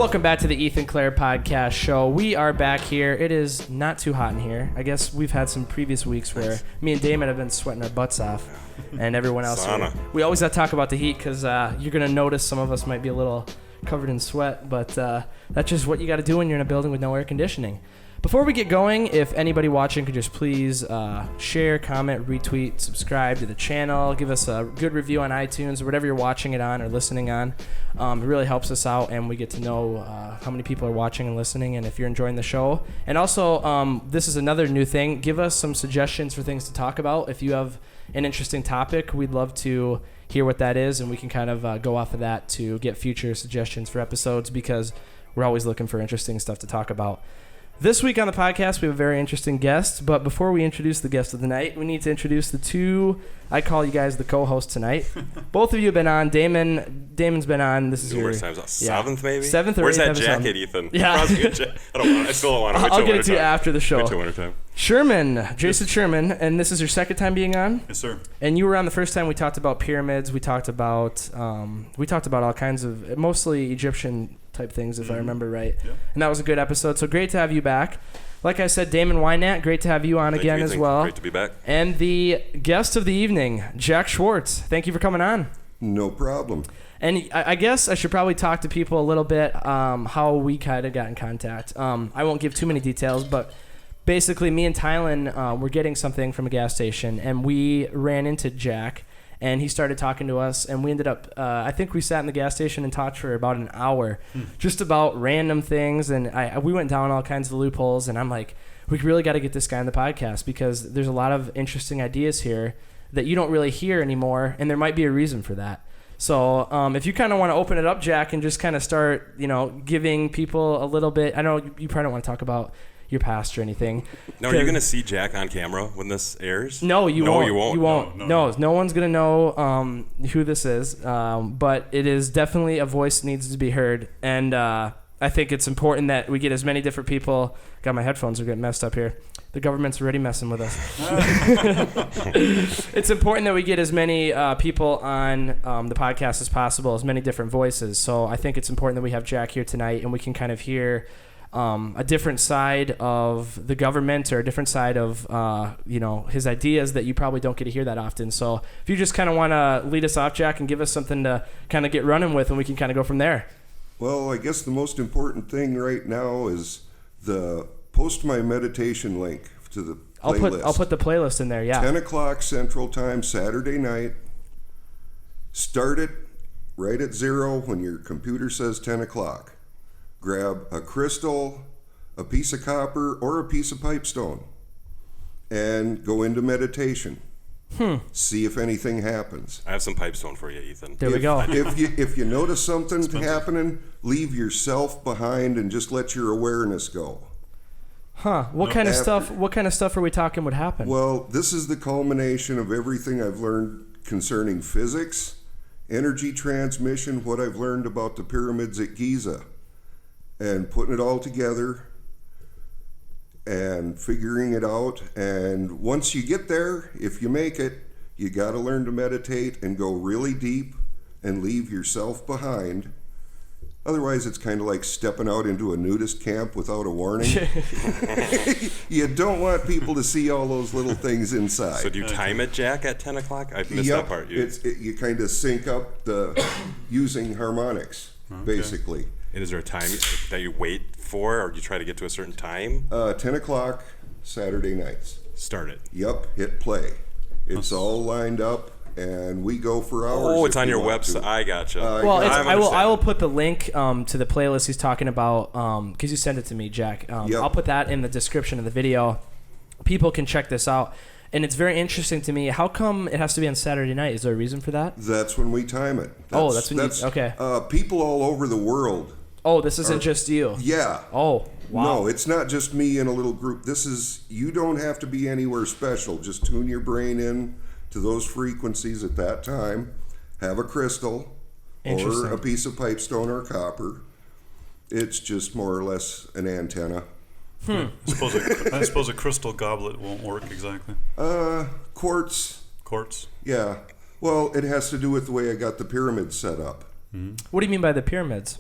Welcome back to the Ethan Clerc podcast show. We are back here. It is not too hot in here. I guess we've had some previous weeks where me and Damon have been sweating our butts off, and everyone else. We always got to talk about the heat because you're going to notice some of us might be a little covered in sweat, but that's just what you got to do when you're in a building with no air conditioning. Before we get going, if anybody watching could just please share, comment, retweet, subscribe to the channel, give us a good review on iTunes or whatever you're watching it on or listening on. It really helps us out, and we get to know how many people are watching and listening, and if you're enjoying the show. And also, this is another new thing. Give us some suggestions for things to talk about. If you have an interesting topic, we'd love to hear what that is, and we can kind of go off of that to get future suggestions for episodes, because we're always looking for interesting stuff to talk about. This week on the podcast, we have a very interesting guest, but before we introduce the guest of the night, we need to introduce the two, I call you guys the co-hosts tonight. Both of you have been on. Damon's been on. This is numerous times. Seventh, maybe? Seventh or Where's eighth that episode? jacket, Ethan? Yeah. I still don't want to. I'll get it to you after the show. Wait till wintertime. Sherman, Jayesun Sherman, and this is your second time being on? Yes, sir. And you were on the first time. We talked about pyramids. We talked about all kinds of, mostly Egyptian type things, if I remember right. Yep. And that was a good episode. So great to have you back. Like I said, Damon Weinandt, great to have you on again as well. Great to be back. And the guest of the evening, Jack Schwartz. Thank you for coming on. No problem. And I guess I should probably talk to people a little bit how we kind of got in contact. I won't give too many details, but basically me and Tylen were getting something from a gas station, and we ran into Jack, and he started talking to us, and we ended up, I think we sat in the gas station and talked for about an hour just about random things, and we went down all kinds of loopholes, and I'm like, we really got to get this guy on the podcast because there's a lot of interesting ideas here that you don't really hear anymore, and there might be a reason for that. So if you kind of want to open it up, Jack, and just kind of start, giving people a little bit, I know you probably don't want to talk about your past or anything. No, are you going to see Jack on camera when this airs? No, you won't. You won't. No one's going to know who this is, but it is definitely a voice that needs to be heard, and I think it's important that we get as many different people. God, my headphones are getting messed up here. The government's already messing with us. It's important that we get as many people on the podcast as possible, as many different voices. So I think it's important that we have Jack here tonight, and we can kind of hear a different side of the government or a different side of his ideas that you probably don't get to hear that often. So if you just kind of want to lead us off, Jack, and give us something to kind of get running with, and we can kind of go from there. Well, I guess the most important thing right now is post my meditation link to the playlist. I'll put the playlist in there, yeah. 10 o'clock Central Time, Saturday night. Start it right at 0 when your computer says 10 o'clock. Grab a crystal, a piece of copper, or a piece of pipestone, and go into meditation. See if anything happens. I have some pipestone for you, Ethan. There we go. If you notice something happening, leave yourself behind and just let your awareness go. What kind of stuff are we talking would happen? Well, this is the culmination of everything I've learned concerning physics, energy transmission, what I've learned about the pyramids at Giza, and putting it all together and figuring it out. And once you get there, if you make it, you got to learn to meditate and go really deep and leave yourself behind. Otherwise, it's kind of like stepping out into a nudist camp without a warning. You don't want people to see all those little things inside. So do you time it, Jack, at 10 o'clock? I've missed that part. You kind of sync up using harmonics, basically. And is there a time that you wait for, or you try to get to a certain time? 10 o'clock Saturday nights. Start it. Yep, hit play. It's all lined up, and we go for hours. Oh, it's on your website. I gotcha. I will put the link to the playlist he's talking about, because you sent it to me, Jack. I'll put that in the description of the video. People can check this out. And it's very interesting to me. How come it has to be on Saturday night? Is there a reason for that? That's when we time it. Okay. People all over the world. Oh, this isn't just you. Yeah. Oh, wow. No, it's not just me in a little group. You don't have to be anywhere special. Just tune your brain in to those frequencies at that time. Have a crystal or a piece of pipestone or copper. It's just more or less an antenna. I suppose a crystal goblet won't work exactly. Quartz. Quartz? Yeah. Well, it has to do with the way I got the pyramids set up. What do you mean by the pyramids?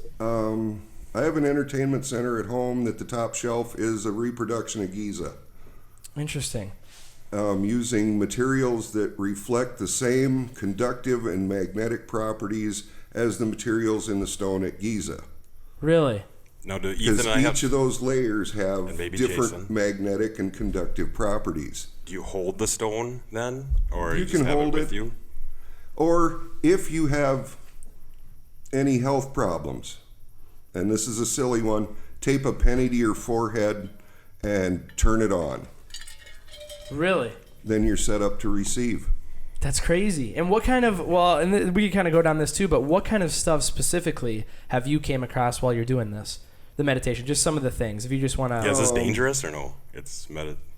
I have an entertainment center at home that the top shelf is a reproduction of Giza. Interesting. Using materials that reflect the same conductive and magnetic properties as the materials in the stone at Giza. Really? Now, do Because Ethan and I have... each of those layers have And maybe different Jason. magnetic and conductive properties. Do you hold the stone then? Or You just can have hold it with it. you? Or if you have any health problems, and this is a silly one, tape a penny to your forehead and turn it on. Really? Then you're set up to receive. That's crazy. And what kind of, well, and we can kind of go down this too, but what kind of stuff specifically have you came across while you're doing this? The meditation, just some of the things. If you just want to... Yeah, is this dangerous or no? It's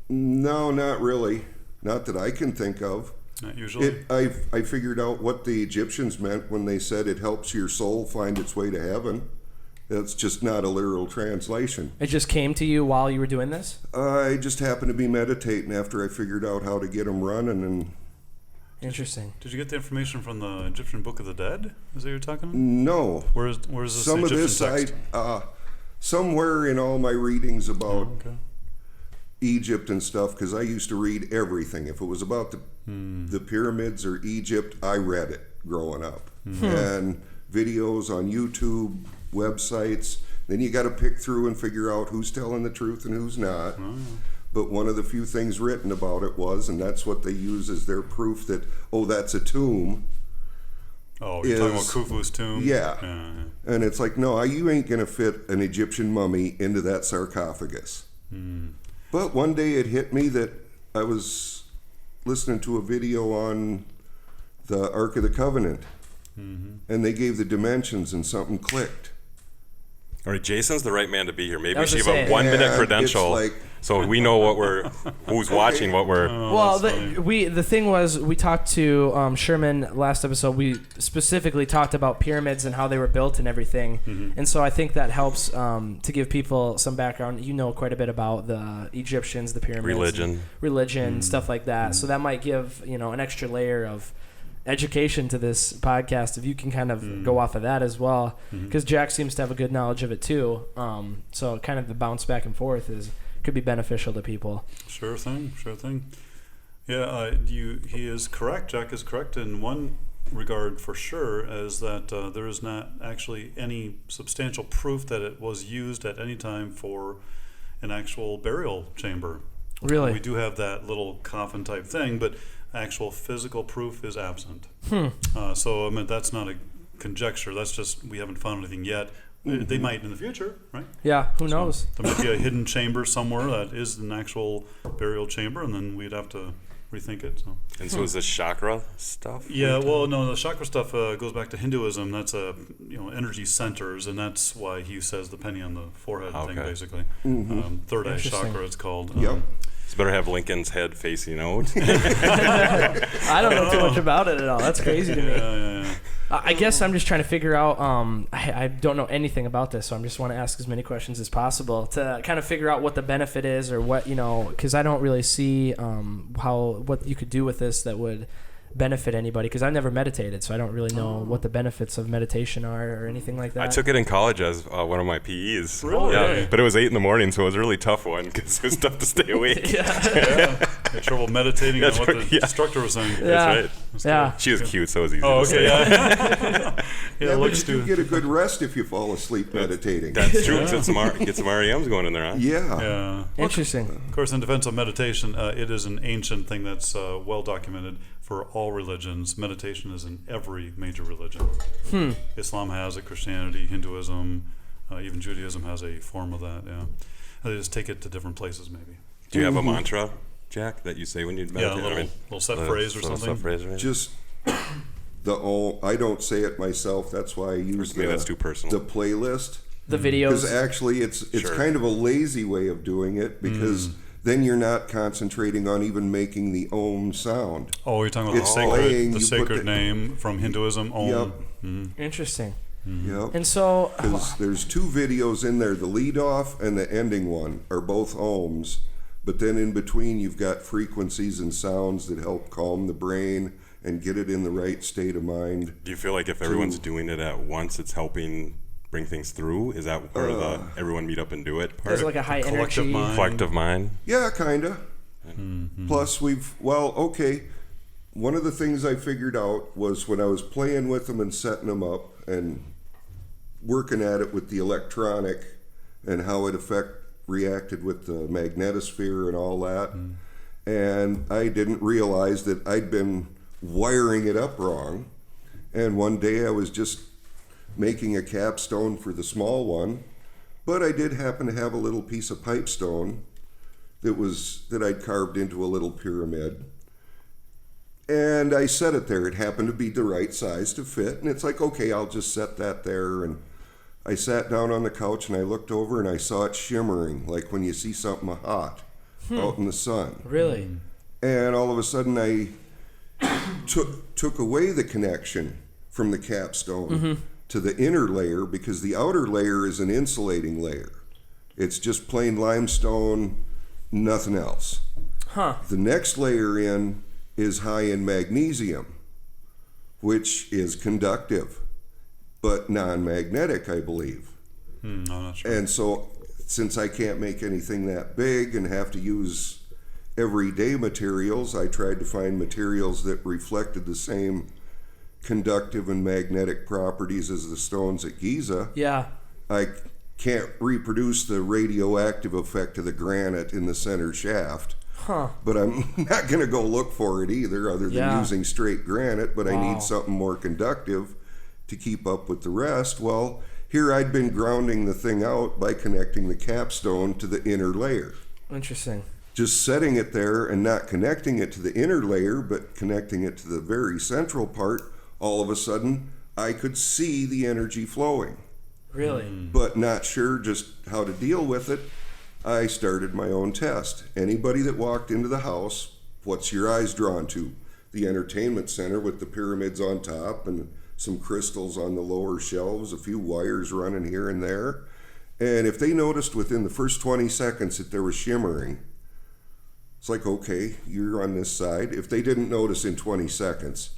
No, not really. Not that I can think of. Not usually. I figured out what the Egyptians meant when they said it helps your soul find its way to heaven. That's just not a literal translation. It just came to you while you were doing this? I just happened to be meditating after I figured out how to get them running. And Interesting. Did you get the information from the Egyptian Book of the Dead? Is that what you're talking about? no. Where's this Some of Egyptian this, text? somewhere in all my readings about Okay. Egypt and stuff, because I used to read everything. If it was about the pyramids or Egypt, I read it growing up. And videos on YouTube, websites. Then you got to pick through and figure out who's telling the truth and who's not. But one of the few things written about it was, and that's what they use as their proof that, oh, that's a tomb. Oh, you're talking about is- Khufu's tomb? Yeah. Yeah. And it's like, no, you ain't going to fit an Egyptian mummy into that sarcophagus. But one day it hit me that I was listening to a video on the Ark of the Covenant, and they gave the dimensions and something clicked. All right, Jason's the right man to be here. Maybe I we was should gonna give a say. 1 minute And credential it's like- so we know who's watching what we're... Well, the thing was, we talked to Sherman last episode. We specifically talked about pyramids and how they were built and everything. And so I think that helps to give people some background. You know quite a bit about the Egyptians, the pyramids, religion, stuff like that. So that might give an extra layer of education to this podcast if you can kind of go off of that as well, because Jack seems to have a good knowledge of it too. So kind of the bounce back and forth could be beneficial to people. Sure thing. Yeah, he is correct. Jack is correct in one regard for sure, is that there is not actually any substantial proof that it was used at any time for an actual burial chamber. Really? We do have that little coffin type thing, but actual physical proof is absent. So I mean, that's not a conjecture. That's just we haven't found anything yet. They might in the future, right? Yeah, who knows? There might be a hidden chamber somewhere that is an actual burial chamber, and then we'd have to rethink it. So. And so is this chakra stuff? Yeah, well, no, the chakra stuff goes back to Hinduism. That's energy centers, and that's why he says the penny on the forehead thing, basically. Third eye chakra, it's called. Yep. It's better have Lincoln's head facing out. I don't know too much about it at all. That's crazy to me. Yeah. I guess I'm just trying to figure out. I don't know anything about this, so I just want to ask as many questions as possible to kind of figure out what the benefit is, or what because I don't really see what you could do with this that would benefit anybody, because I've never meditated, so I don't really know what the benefits of meditation are or anything like that. I took it in college as one of my PEs. Really? Yeah, but it was 8 a.m, so it was a really tough one because it was tough to stay awake. Had trouble meditating on what the instructor was saying. That's right. Yeah. She was cute, so it was easy Oh, to stay. okay. Yeah, but looks you do to. get a good rest if you fall asleep meditating. That's true. Get some REMs going in there, huh? Yeah. Yeah. Interesting. Of course, in defense of meditation, it is an ancient thing that's well documented for all religions. Meditation is in every major religion. Islam has it, Christianity, Hinduism, even Judaism has a form of that, yeah. They just take it to different places, maybe. Do you have a mantra, Jack, that you say when you meditate? Yeah, a little set phrase or something. Set phrase, right? Just I don't say it myself. That's why I use Maybe that's too personal. the playlist. The videos. Because actually, it's Sure. kind of a lazy way of doing it, because then you're not concentrating on even making the Om sound. Oh, you're talking about It's the playing, you sacred put the- name from Hinduism, Om. Yep. Interesting. Yep. And so, Because there's 2 videos in there. The lead off and the ending one are both Oms, but then in between you've got frequencies and sounds that help calm the brain and get it in the right state of mind. Do you feel like if everyone's doing it at once, it's helping bring things through? Is that part of the everyone meet up and do it part? There's like a high energy. Collective mind? Yeah, kind of. Plus, one of the things I figured out was when I was playing with them and setting them up and working at it with the electronic and how it reacted with the magnetosphere and all that. And I didn't realize that I'd been wiring it up wrong. And one day I was just making a capstone for the small one, but I did happen to have a little piece of pipestone that I'd carved into a little pyramid. And I set it there. It happened to be the right size to fit. And it's like, okay, I'll just set that there. And I sat down on the couch and I looked over and I saw it shimmering, like when you see something hot out in the sun. Really? And all of a sudden I took away the connection from the capstone to the inner layer, because the outer layer is an insulating layer. It's just plain limestone, nothing else. The next layer in is high in magnesium, which is conductive, but non-magnetic, I believe. I'm not sure. And so, since I can't make anything that big and have to use everyday materials, I tried to find materials that reflected the same conductive and magnetic properties as the stones at Giza. Yeah. I can't reproduce the radioactive effect of the granite in the center shaft. But I'm not going to go look for it either, other than using straight granite, but I need something more conductive to keep up with the rest. Well, here I'd been grounding the thing out by connecting the capstone to the inner layer. Interesting. Just setting it there and not connecting it to the inner layer, but connecting it to the very central part, all of a sudden I could see the energy flowing. Really? But not sure just how to deal with it. I started my own test. Anybody that walked into the house, what's your eyes drawn to? The entertainment center with the pyramids on top and some crystals on the lower shelves, a few wires running here and there. And if they noticed within the first 20 seconds that there was shimmering, it's like, okay, you're on this side. If they didn't notice in 20 seconds,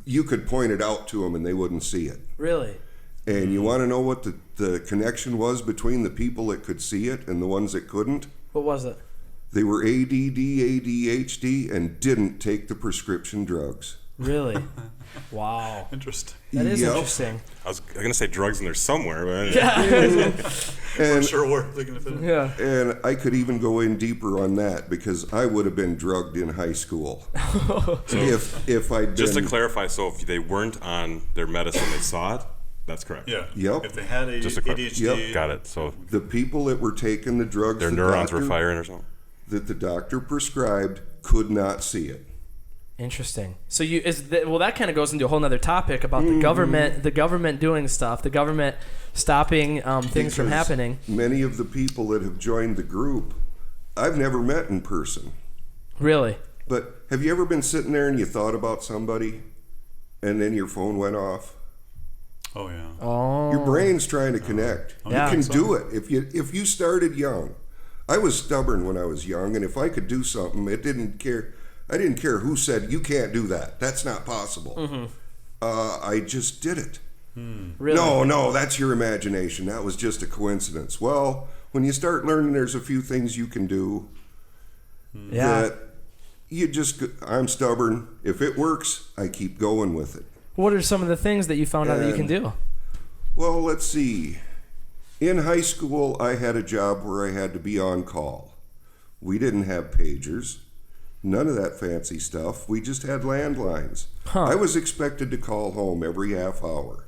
you could point it out to them and they wouldn't see it. Really? And you want to know what the connection was between the people that could see it and the ones that couldn't? What was it? They were ADD, ADHD, and didn't take the prescription drugs. Really? Wow. Interesting. That is interesting. I was going to say drugs in there somewhere, but I'm sure where they're going to fit in. Yeah. And I could even go in deeper on that because I would have been drugged in high school. if I'd been... Just to clarify, so if they weren't on their medicine, they saw it? That's correct. Yeah. Yep. If they had ADHD, got it. So the people that were taking the drugs, their neurons were firing or something that the doctor prescribed could not see it. Interesting. So that kind of goes into a whole nother topic about the government doing stuff, the government stopping things from happening. Many of the people that have joined the group, I've never met in person. Really? But have you ever been sitting there and you thought about somebody, and then your phone went off? Oh yeah. Oh. Your brain's trying to connect. You can do it if you started young. I was stubborn when I was young, and if I could do something, I didn't care who said you can't do that. That's not possible. I just did it. Really? No, that's your imagination. That was just a coincidence. Well, when you start learning, there's a few things you can do. That I'm stubborn. If it works, I keep going with it. What are some of the things that you found out that you can do? Well, let's see. In high school, I had a job where I had to be on call. We didn't have pagers. None of that fancy stuff. We just had landlines. I was expected to call home every half hour.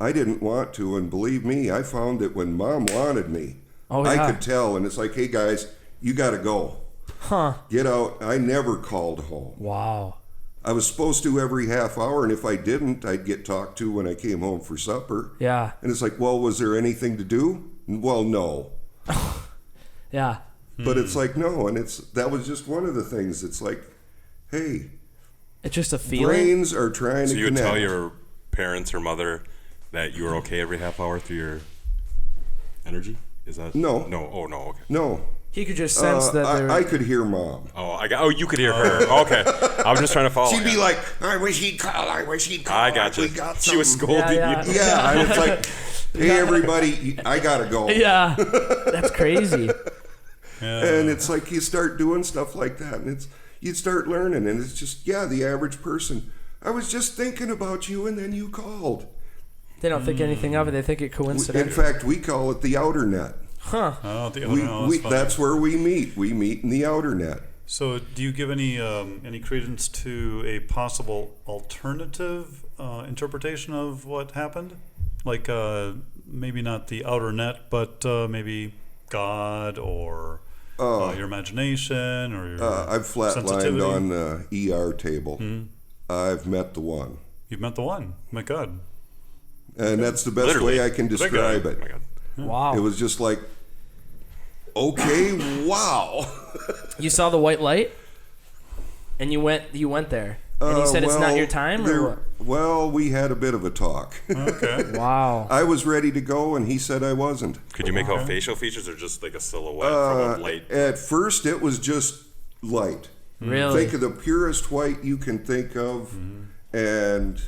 I didn't want to, and believe me, I found that when Mom wanted me, I could tell, and it's like, hey guys, you got to go. Get out. I never called home. Wow. I was supposed to every half hour, and if I didn't, I'd get talked to when I came home for supper. Yeah. And it's like, well, was there anything to do? Well, no. Yeah. But it's like, no, and that was just one of the things. It's like, hey, it's just a feeling. Brains are trying to connect. So you would tell your parents or mother that you were okay every half hour through your energy? Is that no? Oh no. Okay. No. He could just sense that. I could hear Mom. You could hear her. Okay. I'm just trying to follow. She'd be like, I wish he'd call. I got you. We got She was something." scolding Yeah. you. Yeah, and it's like, hey, everybody, I got to go. Yeah, that's crazy. And it's like you start doing stuff like that, and you start learning, and it's just, the average person. I was just thinking about you, and then you called. They don't think anything of it. They think it coincidental. In fact, we call it the outer net. Huh. Oh, the other that's funny. That's where we meet. We meet in the outer net. So, do you give any credence to a possible alternative interpretation of what happened? Like maybe not the outer net, but maybe God or your imagination or your I've flatlined on the ER table. Mm-hmm. I've met the one. You've met the one. My God. And that's the best Literally. way I can The big describe guy. it. Oh my God. Wow. It was just like, okay, wow. You saw the white light, and you went there, and he said it's not your time, or what? Well, we had a bit of a talk. Okay. Wow. I was ready to go, and he said I wasn't. Could you make out facial features or just like a silhouette from a light? At first, it was just light. Really? Think of the purest white you can think of, and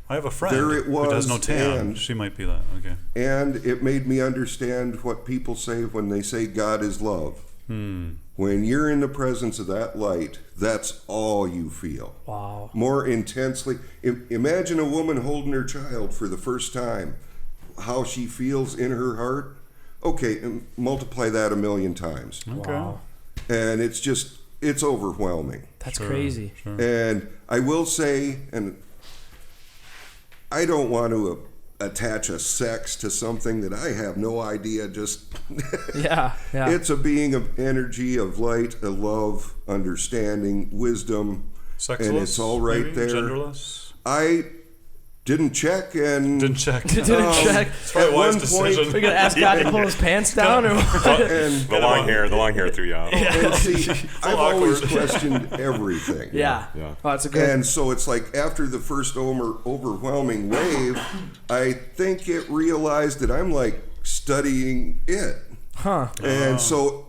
I have a friend there it who does no was, tan. and- She might be that. Okay. and it made me understand what people say when they say God is love. When you're in the presence of that light, that's all you feel. Wow. More intensely. Imagine a woman holding her child for the first time, how she feels in her heart. Okay, and multiply that 1,000,000 times. Okay. Wow. And it's overwhelming. That's crazy. Sure. And I will say, and I don't want to attach a sex to something that I have no idea, just Yeah. Yeah. it's a being of energy, of light, of love, understanding, wisdom, Sexless, and it's all right maybe? there. Genderless. I didn't check, and Didn't check. Didn't check. It's probably a at wise one decision. point- We're gonna ask God to pull his pants down, or what? and, The long hair threw you out. and see, I've always awkward. questioned everything. Yeah. Yeah. Oh, that's a good. And so it's like after the first overwhelming wave, I think it realized that I'm like studying it. Huh. And so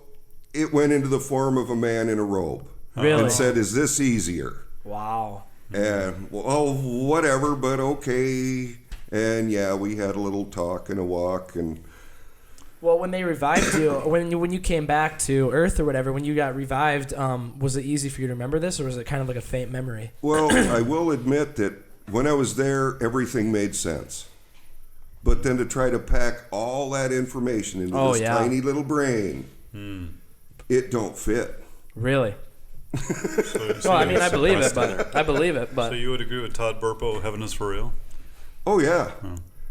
it went into the form of a man in a robe. Really? And said, is this easier? Wow. And, well, whatever, but okay. And yeah, we had a little talk and a walk. And Well, when they revived you, when you came back to Earth or whatever, when you got revived, was it easy for you to remember this, or was it kind of like a faint memory? well, I will admit that when I was there, everything made sense. But then to try to pack all that information into this tiny little brain, it don't fit. Really? So Well, I mean, I believe it, but So you would agree with Todd Burpo, heaven is for real? Oh, yeah.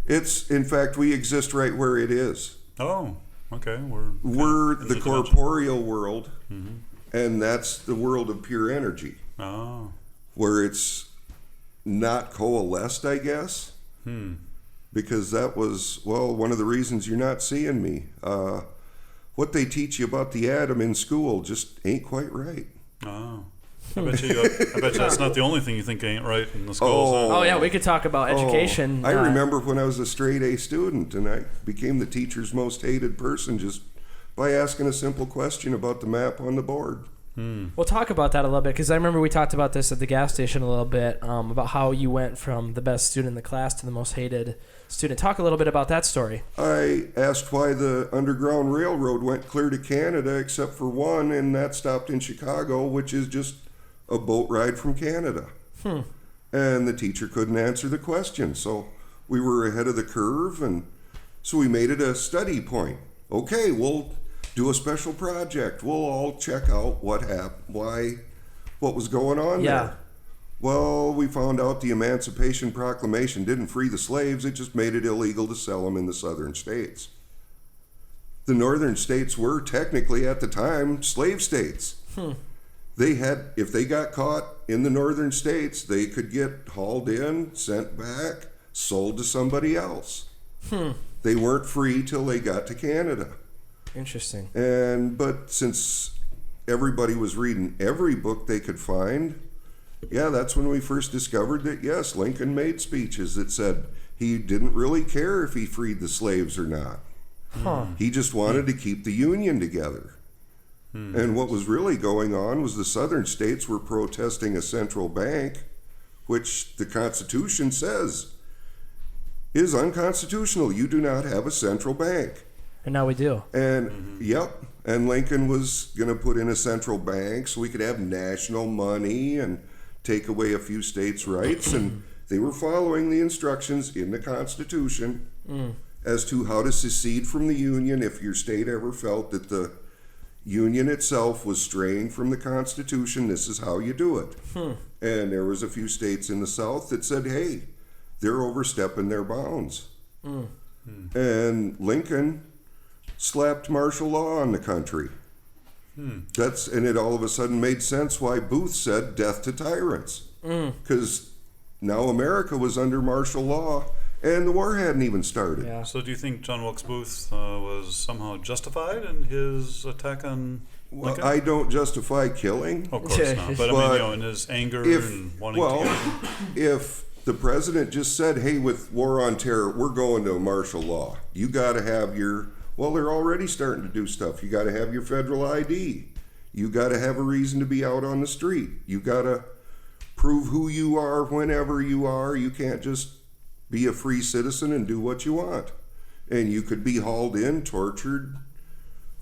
It's, in fact, we exist right where it is. Oh, okay. We're in the dimension. corporeal world, and that's the world of pure energy, Oh. where it's not coalesced, I guess. Because that was, well, one of the reasons you're not seeing me. What they teach you about the atom in school just ain't quite right. Oh. I bet you that's not the only thing you think ain't right in the schools. oh yeah, we could talk about education. I remember when I was a straight A student, and I became the teacher's most hated person just by asking a simple question about the map on the board. We'll talk about that a little bit, because I remember we talked about this at the gas station a little bit, about how you went from the best student in the class to the most hated student. Talk a little bit about that story. I asked why the Underground Railroad went clear to Canada except for one, and that stopped in Chicago, which is just a boat ride from Canada. And the teacher couldn't answer the question, so we were ahead of the curve, and so we made it a study point. Okay, we'll do a special project. We'll all check out what happened, what was going on there. Well, we found out the Emancipation Proclamation didn't free the slaves, it just made it illegal to sell them in the southern states. The northern states were technically at the time slave states. They had, if they got caught in the northern states, they could get hauled in, sent back, sold to somebody else. They weren't free till they got to Canada. Interesting. But since everybody was reading every book they could find, yeah, that's when we first discovered that, yes, Lincoln made speeches that said he didn't really care if he freed the slaves or not. He just wanted to keep the Union together. And what was really going on was the southern states were protesting a central bank, which the Constitution says is unconstitutional. You do not have a central bank. And now we do. And and Lincoln was going to put in a central bank so we could have national money and take away a few states' rights. And they were following the instructions in the Constitution as to how to secede from the Union if your state ever felt that the Union itself was straying from the Constitution. This is how you do it. And there was a few states in the South that said, hey, they're overstepping their bounds. And Lincoln slapped martial law on the country. And it all of a sudden made sense why Booth said death to tyrants. Because now America was under martial law and the war hadn't even started. Yeah. So do you think John Wilkes Booth was somehow justified in his attack on Lincoln? Well, I don't justify killing. Of course not. But I mean, in his anger and wanting to if the president just said, hey, with war on terror, we're going to martial law. You got to have your... Well, they're already starting to do stuff. You got to have your federal ID. You got to have a reason to be out on the street. You got to prove who you are whenever you are. You can't just be a free citizen and do what you want. And you could be hauled in, tortured,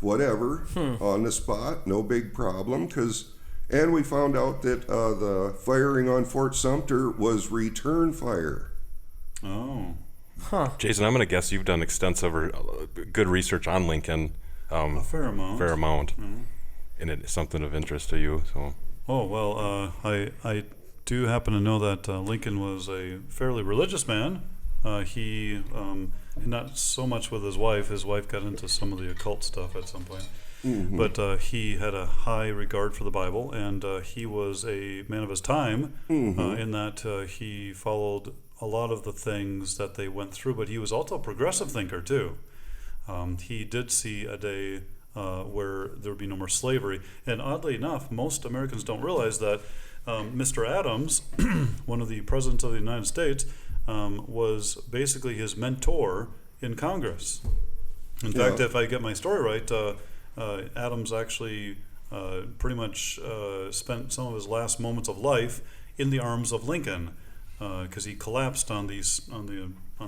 whatever, on the spot. No big problem. And we found out that the firing on Fort Sumter was return fire. Oh. Jason, I'm going to guess you've done extensive or good research on Lincoln. A fair amount. Fair amount. And it's something of interest to you. So. Oh, well, I do happen to know that Lincoln was a fairly religious man. He, not so much with his wife. His wife got into some of the occult stuff at some point. But he had a high regard for the Bible, and he was a man of his time in that he followed a lot of the things that they went through, but he was also a progressive thinker too. He did see a day where there would be no more slavery, and oddly enough, most Americans don't realize that Mr. Adams, one of the presidents of the United States, was basically his mentor in Congress. In fact, if I get my story right, Adams actually pretty much spent some of his last moments of life in the arms of Lincoln, because he collapsed on the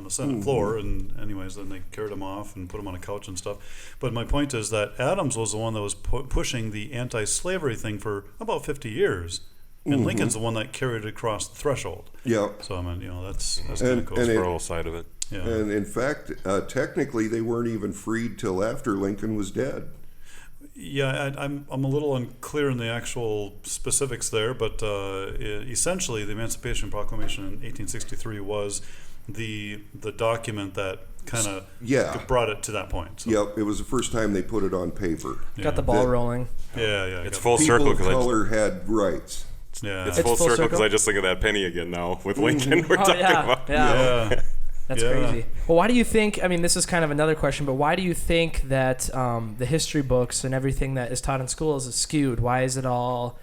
Senate floor, and anyways, then they carried him off and put him on a couch and stuff. But my point is that Adams was the one that was pushing the anti-slavery thing for about 50 years, and Lincoln's the one that carried it across the threshold. Yeah. So I mean, that's kind of cool. The moral side of it. Yeah. And in fact, technically, they weren't even freed till after Lincoln was dead. Yeah, I'm a little unclear in the actual specifics there, but essentially the Emancipation Proclamation in 1863 was the document that kind of brought it to that point. So. Yep, it was the first time they put it on paper. Got the ball rolling. Yeah. It's full People circle of color had rights. Yeah. It's full circle because I just think of that penny again now with Lincoln. We're talking about. Yeah. That's crazy. Well, why do you think, I mean, this is kind of another question, but why do you think that the history books and everything that is taught in schools is skewed? Why is it all,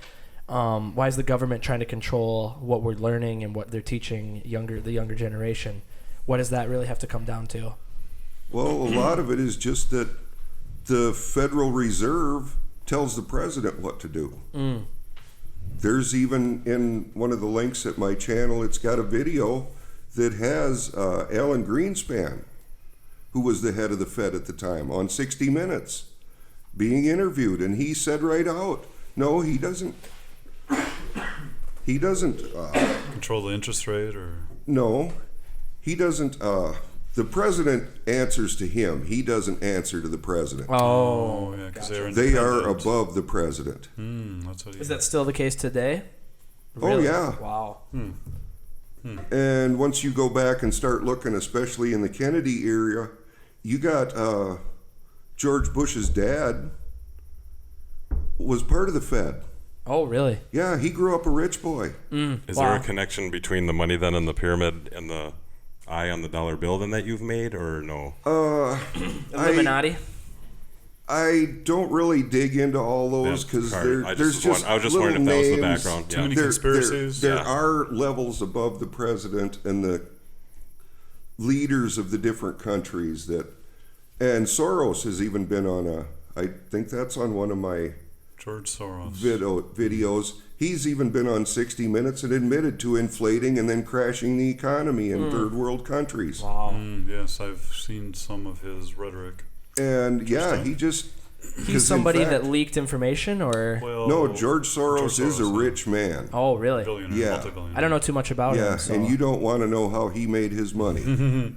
why is the government trying to control what we're learning and what they're teaching the younger generation? What does that really have to come down to? Well, a lot of it is just that the Federal Reserve tells the president what to do. There's even in one of the links at my channel, it's got a video that has Alan Greenspan, who was the head of the Fed at the time, on 60 Minutes, being interviewed, and he said right out, no, he doesn't control the interest rate, or no, he doesn't. The president answers to him. He doesn't answer to the president. Oh, yeah, because they are above the president. That's what is that still the case today? Really? Oh yeah. Wow. And once you go back and start looking, especially in the Kennedy era, you got George Bush's dad was part of the Fed. Oh, really? Yeah, he grew up a rich boy. Is there a connection between the money then and the pyramid and the eye on the dollar bill then that you've made, or no? Illuminati? I don't really dig into all those because there's just I was just little wondering if that was the names. background. Too many conspiracies. There are levels above the president and the leaders of the different countries and Soros has even been on I think that's on one of my George Soros. videos. He's even been on 60 Minutes and admitted to inflating and then crashing the economy in third world countries. Wow. Yes, I've seen some of his rhetoric. And yeah, He's somebody that leaked information, or no, George Soros is a rich man. Oh, really? Billionaire, Yeah. multi-billionaire. I don't know too much about him. So. And you don't want to know how he made his money.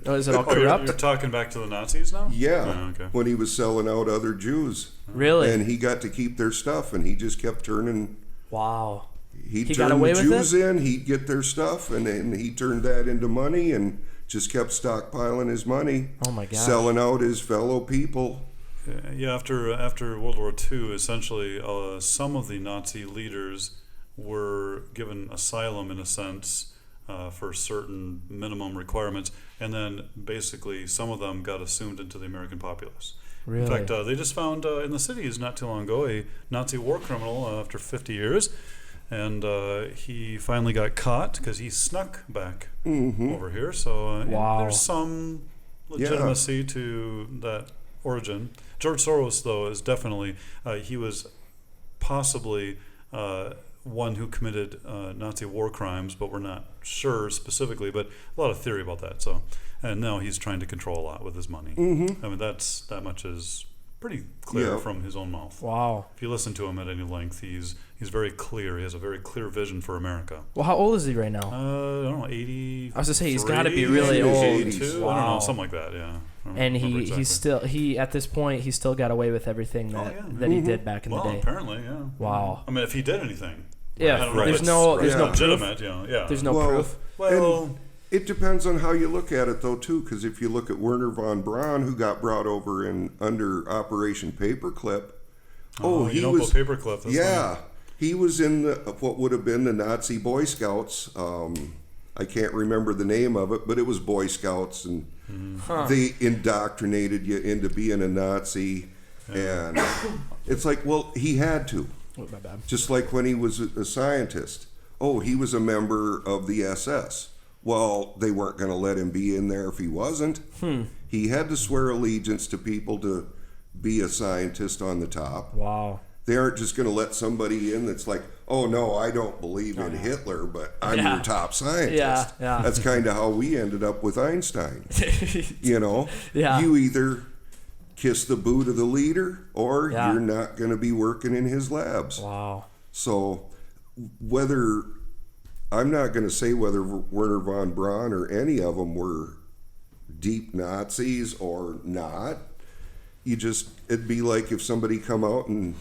Oh, is it all Oh, corrupt? you're talking back to the Nazis now? Yeah, Oh, okay. when he was selling out other Jews. Really? And he got to keep their stuff, and he just kept turning. Wow. He'd He turn got away the with Jews in, he'd get their stuff, and then he turned that into money and just kept stockpiling his money. Oh my gosh. Selling out his fellow people. Yeah, after World War II, essentially, some of the Nazi leaders were given asylum, in a sense, for certain minimum requirements, and then basically some of them got assumed into the American populace. Really? In fact, they just found in the cities not too long ago a Nazi war criminal after 50 years, and he finally got caught because he snuck back over here. So Wow. there's some legitimacy to that origin. George Soros, though, is definitely, he was possibly one who committed Nazi war crimes, but we're not sure specifically, but a lot of theory about that. So, and now he's trying to control a lot with his money. I mean, that much is pretty clear from his own mouth. Wow. If you listen to him at any length, he's very clear. He has a very clear vision for America. Well, how old is he right now? I don't know, 80. I was gonna say he's got to be really old. 82? I Wow. don't know, something like that. Yeah. I don't And remember exactly. he at this point he still got away with everything that he did back in the day. Apparently, yeah. Wow. I mean, if he did anything. Yeah, I don't know if there's it's no proof. legitimate, yeah. There's no proof. Well, It depends on how you look at it, though, too, because if you look at Werner von Braun, who got brought over under Operation Paperclip, he was Paperclip. That's he was in what would have been the Nazi Boy Scouts. I can't remember the name of it, but it was Boy Scouts, and they indoctrinated you into being a Nazi, and it's like, well, he had to. Oh, my bad. Just like when he was a scientist. Oh, he was a member of the SS. Well, they weren't going to let him be in there if he wasn't. He had to swear allegiance to people to be a scientist on the top. Wow. They aren't just going to let somebody in that's like, oh, no, I don't believe in Hitler, but I'm your top scientist. Yeah. That's kind of how we ended up with Einstein. You either kiss the boot of the leader or you're not going to be working in his labs. Wow. So I'm not going to say whether Werner von Braun or any of them were deep Nazis or not. It'd be like if somebody come out and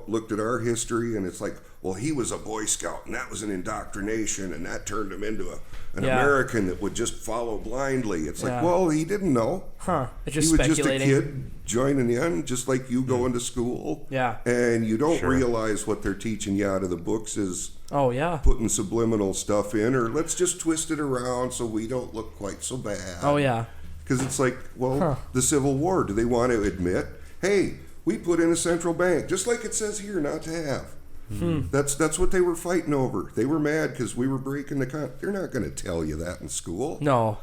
looked at our history, and it's like, well, he was a Boy Scout, and that was an indoctrination, and that turned him into an American that would just follow blindly. It's like, well, he didn't know. It's just he was speculating. just a kid joining in, just like you going to school. Yeah. And you don't realize what they're teaching you out of the books is putting subliminal stuff in, or let's just twist it around so we don't look quite so bad. Oh, yeah. Because it's like, the Civil War, do they want to admit, hey, we put in a central bank, just like it says here not to have. That's what they were fighting over. They were mad because we were breaking the They're not going to tell you that in school. No.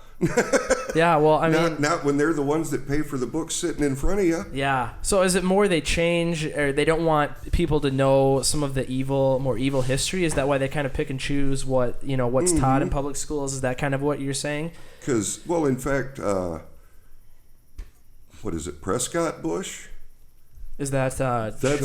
Yeah, well, I mean... Not when they're the ones that pay for the books sitting in front of you. Yeah. So is it more they change, or they don't want people to know some of the more evil history? Is that why they kind of pick and choose what's taught in public schools? Is that kind of what you're saying? Because, well, in fact, what is it, Prescott Bush? Is that That's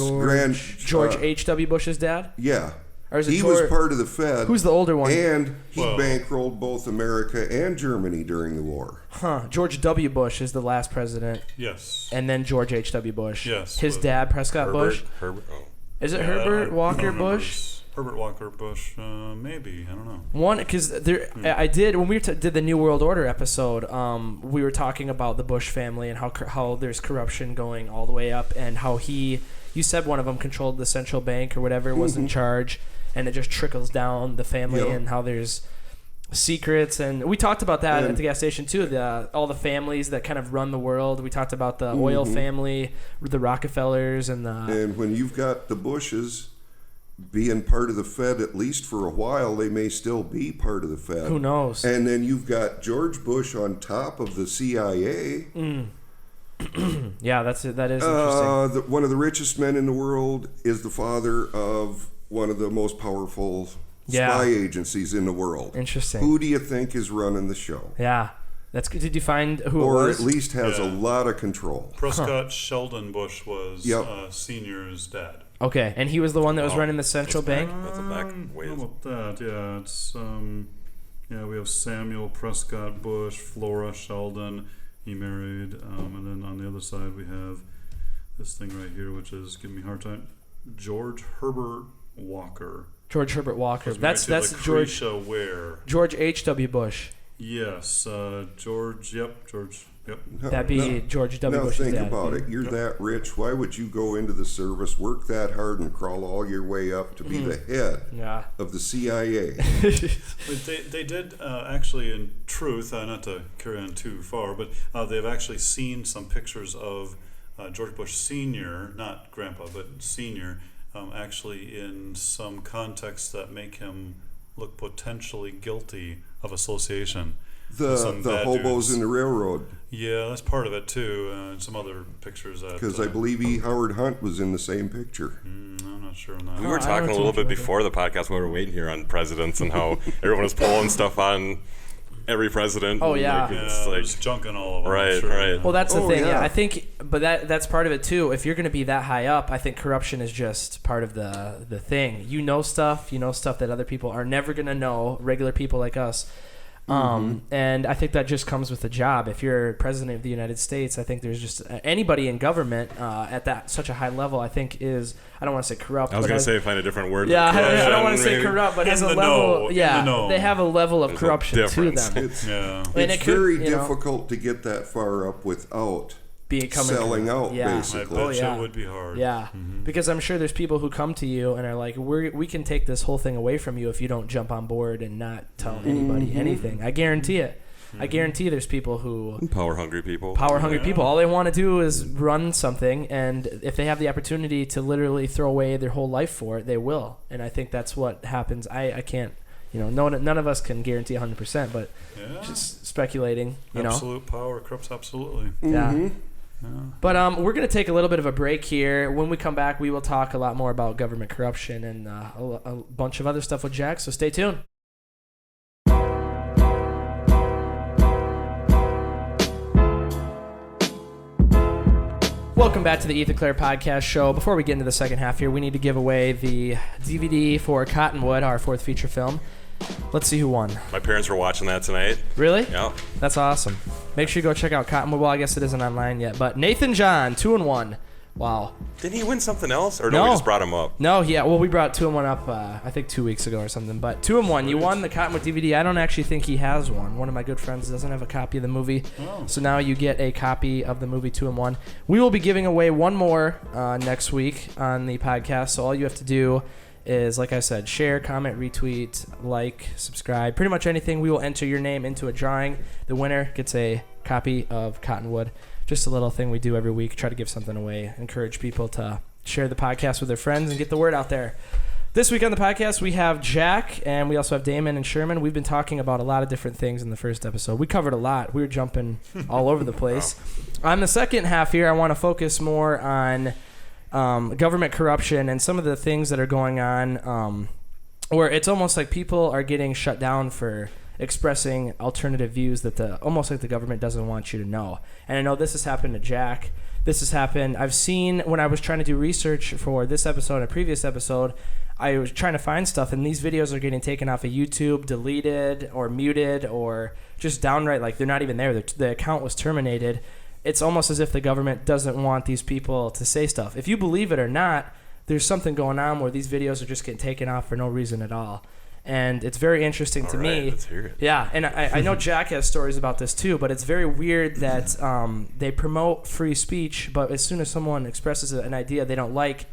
George H.W. Bush's dad? Yeah. Or is it he was part of the Fed. Who's the older one? And he bankrolled both America and Germany during the war. George W. Bush is the last president. Yes. And then George H.W. Bush. Yes. His dad, Prescott Bush. Herbert. Is it Herbert Walker Bush? Herbert Walker Bush, maybe. I don't know. One, because I did when we did the New World Order episode. We were talking about the Bush family and how there's corruption going all the way up, and how you said one of them controlled the central bank or whatever was in charge, and it just trickles down the family, and how there's secrets, and we talked about that at the gas station too. All the families that kind of run the world. We talked about the oil family, the Rockefellers, and when you've got the Bushes being part of the Fed, at least for a while, they may still be part of the Fed. Who knows? And then you've got George Bush on top of the CIA. Yeah, that is interesting. One of the richest men in the world is the father of one of the most powerful spy agencies in the world. Interesting. Who do you think is running the show? Yeah. That's good. Did you find who it Or was? at least has a lot of control. Prescott Sheldon Bush was Senior's dad. Okay, and he was the one that was running the central bank? That's a back ways. How about that? Yeah, it's we have Samuel Prescott Bush, Flora Sheldon. He married, and then on the other side we have this thing right here, which is giving me a hard time. George Herbert Walker. George Herbert Walker. That's George Ware. George H.W. Bush. Yes, George. Yep. That'd be George W. Now Bush's think dad. about it. You're that rich. Why would you go into the service, work that hard, and crawl all your way up to be the head of the CIA? But they did actually, in truth, not to carry on too far, but they've actually seen some pictures of George Bush Sr., not Grandpa, but Sr., actually in some contexts that make him look potentially guilty of association. The hobos in the railroad. Yeah, that's part of it too, and some other pictures that. Because I believe Howard Hunt was in the same picture. I'm not sure on that. We were talking a little bit before the podcast when we were waiting here on presidents and how everyone was pulling stuff on every president. Oh, yeah. There's junk in all of them. Right. Well, that's the thing. Yeah, I think, but that's part of it too. If you're going to be that high up, I think corruption is just part of the thing. You know stuff that other people are never going to know. Regular people like us. And I think that just comes with the job. If you're president of the United States, I think there's just anybody in government at that such a high level. I think I don't want to say corrupt. I was going to say find a different word. Yeah, I don't want to say corrupt, but has a level. They have a level of corruption to them. It's very difficult to get that far up without selling out, basically. I bet it would be hard. Yeah, because I'm sure there's people who come to you and are like, we can take this whole thing away from you if you don't jump on board and not tell anybody anything. I guarantee it. I guarantee there's people who... Power-hungry people. All they want to do is run something, and if they have the opportunity to literally throw away their whole life for it, they will. And I think that's what happens. I can't... none of us can guarantee 100%, but just speculating. Absolute power corrupts absolutely. Yeah. But we're going to take a little bit of a break here. When we come back, we will talk a lot more about government corruption and a bunch of other stuff with Jack, so stay tuned. Welcome back to the Ethan Clerc podcast show. Before we get into the second half here, we need to give away the DVD for Cottonwood, our fourth feature film. Let's see who won. My parents were watching that tonight. Really? Yeah. That's awesome. Make sure you go check out Cottonwood. Well, I guess it isn't online yet, but Nathan John, 2-1. Wow. Didn't he win something else? Or no, we just brought him up? No, well, we brought 2-1 up, I think 2 weeks ago or something. But 2-1, you won the Cottonwood DVD. I don't actually think he has one. One of my good friends doesn't have a copy of the movie. Oh. So now you get a copy of the movie 2-1. We will be giving away one more next week on the podcast. So all you have to do is, like I said, share, comment, retweet, like, subscribe. Pretty much anything. We will enter your name into a drawing. The winner gets a copy of Cottonwood. Just a little thing we do every week. Try to give something away. Encourage people to share the podcast with their friends and get the word out there. This week on the podcast, we have Jack, and we also have Damon and Sherman. We've been talking about a lot of different things in the first episode. We covered a lot. We were jumping all over the place. On the second half here, I want to focus more on government corruption and some of the things that are going on where it's almost like people are getting shut down for expressing alternative views that almost like the government doesn't want you to know. And I know this has happened to Jack. This has happened. I've seen when I was trying to do research for this episode and a previous episode, I was trying to find stuff, and these videos are getting taken off of YouTube, deleted or muted, or just downright like they're not even there. The account was terminated. It's almost as if the government doesn't want these people to say stuff. If you believe it or not, there's something going on where these videos are just getting taken off for no reason at all. And it's very interesting to me. Let's hear it. Yeah, and I know Jack has stories about this too, but it's very weird that they promote free speech, but as soon as someone expresses an idea they don't like,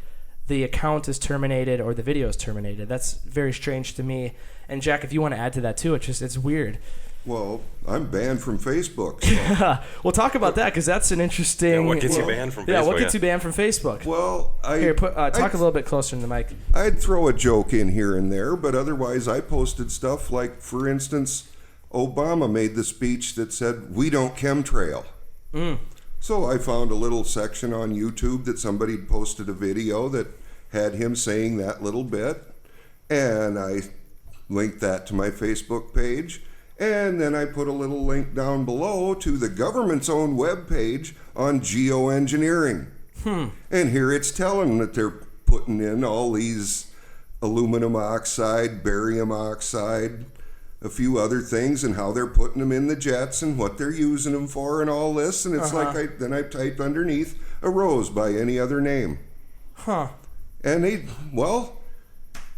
the account is terminated or the video is terminated. That's very strange to me. And Jack, if you want to add to that too, it's weird. Well, I'm banned from Facebook. So. We'll talk about that because that's an interesting... Yeah, what gets you banned from Facebook? Yeah, what gets you banned from Facebook? Well, talk a little bit closer to the mic. I'd throw a joke in here and there, but otherwise I posted stuff like, for instance, Obama made the speech that said, "We don't chemtrail." So I found a little section on YouTube that somebody posted a video that had him saying that little bit, and I linked that to my Facebook page, and then I put a little link down below to the government's own webpage on geoengineering. And here it's telling that they're putting in all these aluminum oxide, barium oxide, a few other things, and how they're putting them in the jets and what they're using them for and all this. And it's like then I typed underneath a rose by any other name. And they don't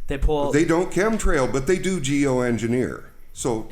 chemtrail, but they do geoengineer. So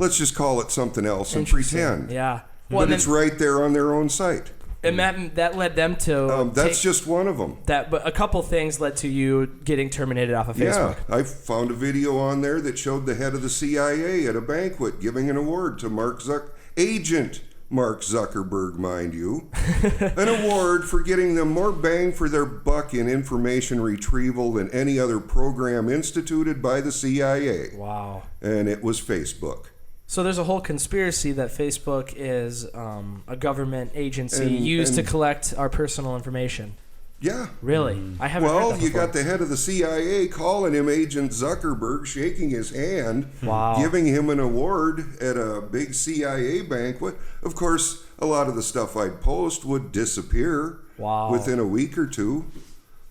let's just call it something else and pretend. Yeah. Well, but it's right there on their own site. And that led them to. That's just one of them. But a couple things led to you getting terminated off of Facebook. Yeah, I found a video on there that showed the head of the CIA at a banquet giving an award to Agent Mark Zuckerberg, mind you, an award for getting them more bang for their buck in information retrieval than any other program instituted by the CIA. Wow. And it was Facebook. So there's a whole conspiracy that Facebook is a government agency used to collect our personal information. Yeah. Really? I haven't heard that before. You got the head of the CIA calling him Agent Zuckerberg, shaking his hand, giving him an award at a big CIA banquet. Of course, a lot of the stuff I'd post would disappear within a week or two.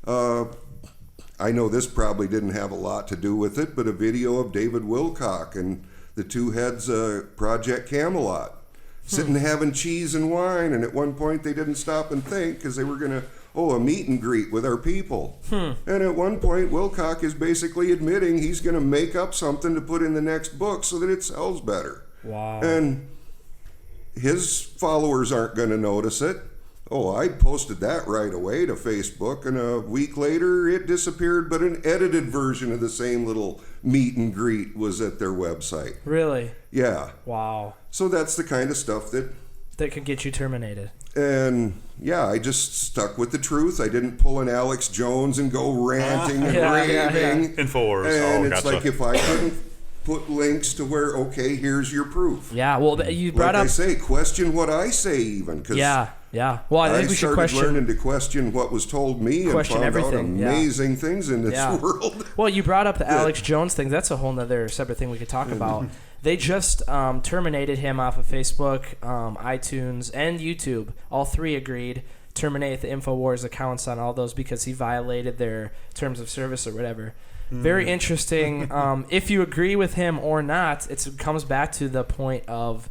I know this probably didn't have a lot to do with it, but a video of David Wilcock and the two heads of Project Camelot sitting having cheese and wine, and at one point they didn't stop and think because they were going to, a meet and greet with our people. And at one point Wilcock is basically admitting he's going to make up something to put in the next book so that it sells better. Wow. And his followers aren't going to notice it. I posted that right away to Facebook, and a week later it disappeared, but an edited version of the same little meet and greet was at their website. Really? Yeah. Wow. So that's the kind of stuff that can get you terminated. And yeah, I just stuck with the truth. I didn't pull an Alex Jones and go ranting and raving. Infowars. And it's like if I couldn't put links to where, here's your proof. Yeah, well, you brought up... I say, question what I say even. Cause yeah. Well, I think we should question... learning to question what was told me and found out amazing things in this world. Well, you brought up the Alex Jones thing. That's a whole nother separate thing we could talk about. They just terminated him off of Facebook, iTunes, and YouTube. All three agreed. Terminate the InfoWars accounts on all those because he violated their terms of service or whatever. Very interesting. If you agree with him or not, it comes back to the point of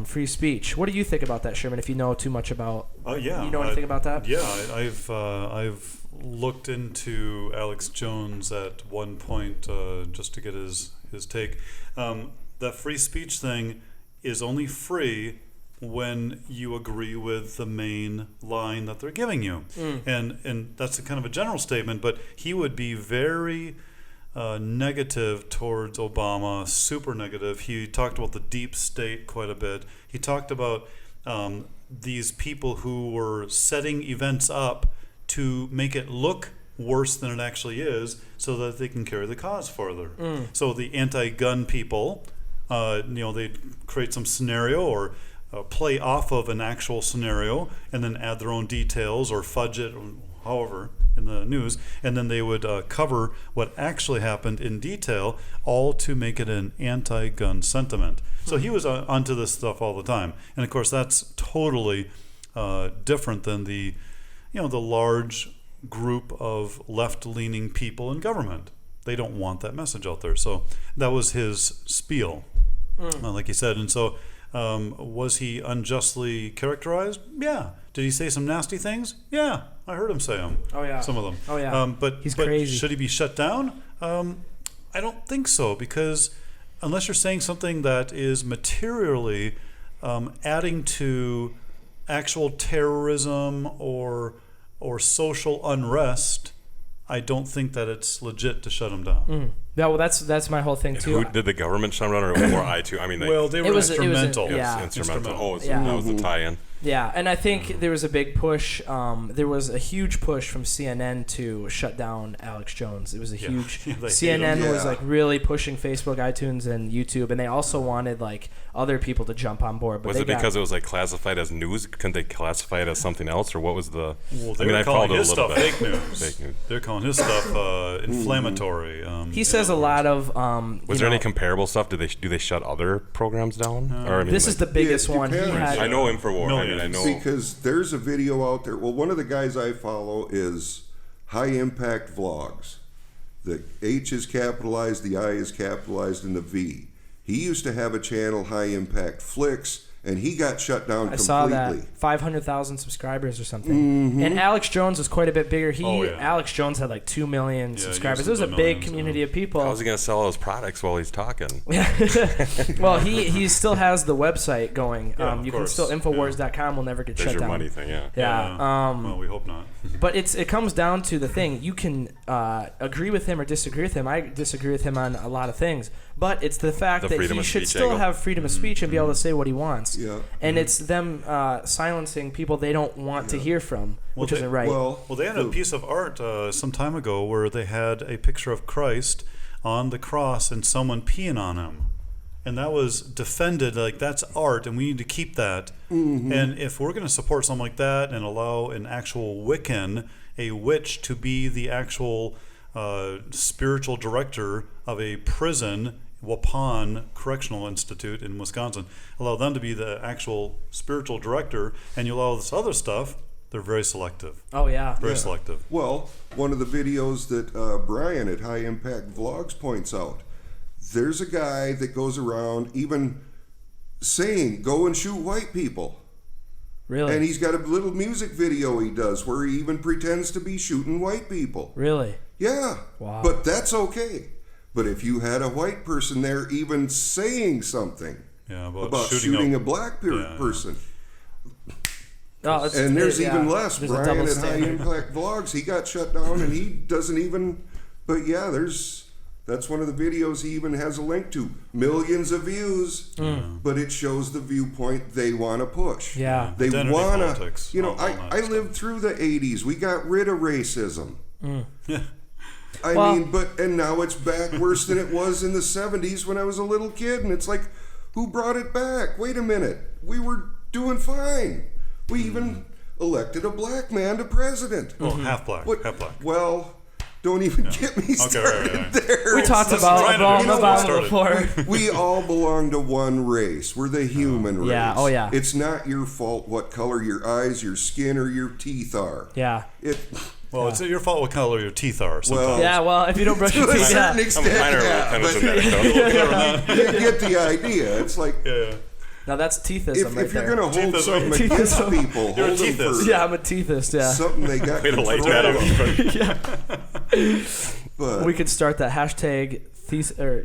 free speech. What do you think about that, Sherman? If you know too much about, you know anything about that? Yeah, I've looked into Alex Jones at one point just to get his take. That free speech thing is only free when you agree with the main line that they're giving you. And that's a kind of a general statement, but he would be very negative towards Obama, super negative. He talked about the deep state quite a bit. He talked about these people who were setting events up to make it look worse than it actually is so that they can carry the cause further. So the anti-gun people, they'd create some scenario or play off of an actual scenario and then add their own details or fudge it, however, in the news, and then they would cover what actually happened in detail, all to make it an anti-gun sentiment. So he was onto this stuff all the time, and of course that's totally different than the large group of left-leaning people in government. They don't want that message out there. So that was his spiel, like he said, and so. Was he unjustly characterized? Yeah. Did he say some nasty things? Yeah. I heard him say them. Oh, yeah. Some of them. Oh, yeah. But he's crazy. Should he be shut down? I don't think so, because unless you're saying something that is materially adding to actual terrorism or social unrest, I don't think that it's legit to shut him down. Yeah, well, that's my whole thing too. Did the government shut him down or I too? I mean, they were instrumental. Instrumental. Oh, that was the tie-in. Yeah, and I think there was a big push. There was a huge push from CNN to shut down Alex Jones. It was a huge. CNN was like really pushing Facebook, iTunes, and YouTube, and they also wanted like other people to jump on board. But was it because it was like classified as news? Couldn't they classify it as something else, or what was the? Well, I calling his stuff fake news. Fake news. They're calling his stuff inflammatory. He says a lot of. Was there any comparable stuff? Do they shut other programs down? Or this is the biggest one. I know InfoWars. I know because there's a video out there. Well, one of the guys I follow is High Impact Vlogs. The H is capitalized, the I is capitalized, and the V. He used to have a channel, High Impact Flicks, and he got shut down completely. I saw that. 500,000 subscribers or something. And Alex Jones was quite a bit bigger. Alex Jones had like 2 million subscribers. It was a big community of people. How's he going to sell those products while he's talking? Well, he still has the website going. You can still, Infowars.com will never get shut down. There's your money thing, well, we hope not. But it comes down to the thing. You can agree with him or disagree with him. I disagree with him on a lot of things. But it's the fact that he should still have freedom of speech and be able to say what he wants. Yeah. And it's them silencing people they don't want to hear from, which isn't right. Well, they had a piece of art some time ago where they had a picture of Christ on the cross and someone peeing on him. And that was defended, like that's art and we need to keep that. And if we're going to support something like that and allow an actual Wiccan, a witch, to be the actual spiritual director of a prison, Waupun Correctional Institute in Wisconsin, allow them to be the actual spiritual director, and you allow this other stuff, they're very selective. Oh, yeah. Very selective. Well, one of the videos that Brian at High Impact Vlogs points out, there's a guy that goes around even saying, go and shoot white people. Really? And he's got a little music video he does where he even pretends to be shooting white people. Really? Yeah. Wow. But that's okay. But if you had a white person there even saying something about shooting a black person. And there's even less. There's Brian at High Impact Vlogs, he got shut down and he doesn't even, but that's one of the videos he even has a link to. Millions of views, but it shows the viewpoint they want to push. Yeah. They want to, I lived through the 80s. We got rid of racism. And now it's back worse than it was in the 70s when I was a little kid, and it's like, who brought it back? Wait a minute. We were doing fine. We even elected a black man to president. Oh, half black. Well, don't even get me started there. We talked about it before. We all belong to one race. We're the human race. Yeah, oh yeah. It's not your fault what color your eyes, your skin, or your teeth are. Yeah. It's your fault what color your teeth are. Well, if you don't brush your teeth, to a certain extent, you get the idea. It's like, now that's teethism if you're going to hold something against people, you're hold them for Yeah, I'm a teethist. Yeah, something they got control of. But we could start that hashtag.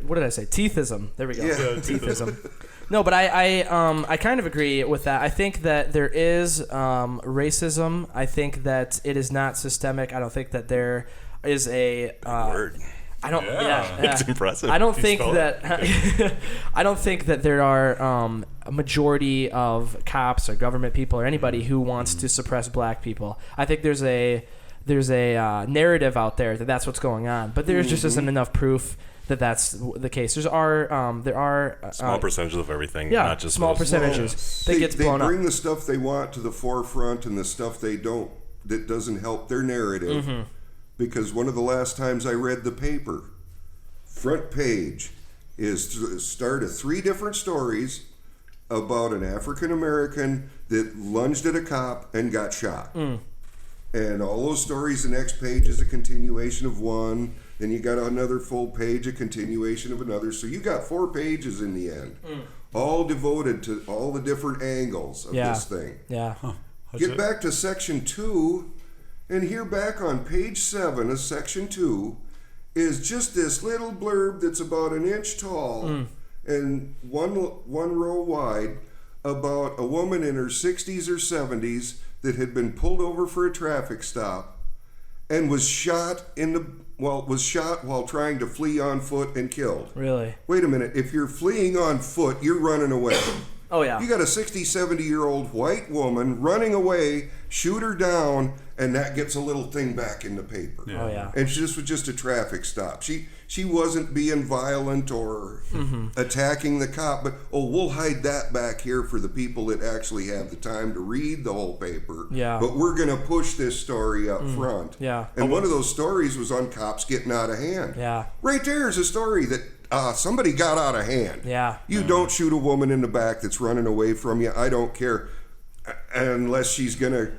What did I say? Teethism. There we go. Yeah. Teethism. No, but I kind of agree with that. I think that there is racism. I think that it is not systemic. I don't think that there is a word. I don't. It's impressive. I don't think that. I don't think that there are a majority of cops or government people or anybody who wants to suppress black people. I think there's a narrative out there that that's what's going on, but there just isn't enough proof that that's the case. There are small percentages of everything. Yeah, not just small those. percentages. They blown up. bring the stuff they want to the forefront and the stuff they don't, that doesn't help their narrative. Because one of the last times I read the paper, front page is to start of 3 different stories about an African American that lunged at a cop and got shot. And all those stories, the next page is a continuation of one. Then you got another full page, a continuation of another. So you got 4 pages in the end, all devoted to all the different angles of this thing. Yeah. Get back to section 2, and here back on page 7 of section 2 is just this little blurb that's about an inch tall and one row wide about a woman in her 60s or 70s that had been pulled over for a traffic stop and was shot while trying to flee on foot and killed. Really? Wait a minute. If you're fleeing on foot, you're running away. Oh, yeah. You got a 60, 70-year-old white woman running away, shoot her down, and that gets a little thing back in the paper. Yeah. Oh, yeah. And this was just a traffic stop. She wasn't being violent or attacking the cop, but, we'll hide that back here for the people that actually have the time to read the whole paper. Yeah. But we're going to push this story up front. Yeah. And one of those stories was on cops getting out of hand. Yeah. Right there is a story that somebody got out of hand. Yeah. You don't shoot a woman in the back that's running away from you. I don't care, unless she's going to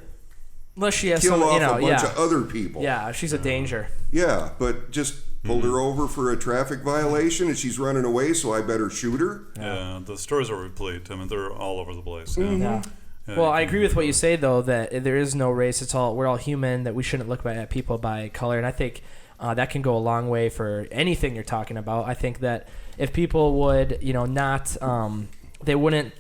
she has kill some, off a bunch of other people. Yeah, she's a danger. Yeah, but just pulled her over for a traffic violation and she's running away, so I better shoot her. Yeah, the stories are replete. I mean, they're all over the place. Yeah. Yeah. Yeah, Well, I agree with what you say, though, that there is no race. We're all human, that we shouldn't look at people by color. And I think that can go a long way for anything you're talking about. I think that if people would, not, they wouldn't,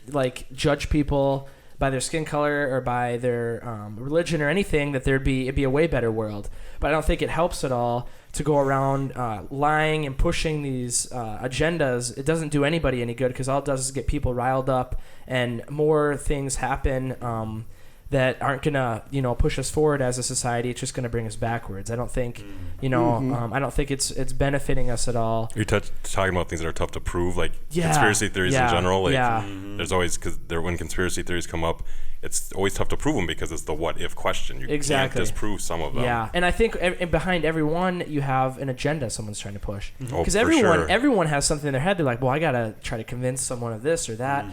judge people by their skin color or by their religion or anything, that it'd be a way better world. But I don't think it helps at all to go around lying and pushing these agendas. It doesn't do anybody any good, because all it does is get people riled up, and more things happen that aren't gonna push us forward as a society. It's just gonna bring us backwards. I don't think I don't think it's benefiting us at all. You're talking about things that are tough to prove, like conspiracy theories in general. There's always, because when conspiracy theories come up, it's always tough to prove them because it's the what if question. You can't disprove some of them. Yeah, and I think behind every one you have an agenda someone's trying to push. Because everyone has something in their head. They're like, well, I gotta try to convince someone of this or that.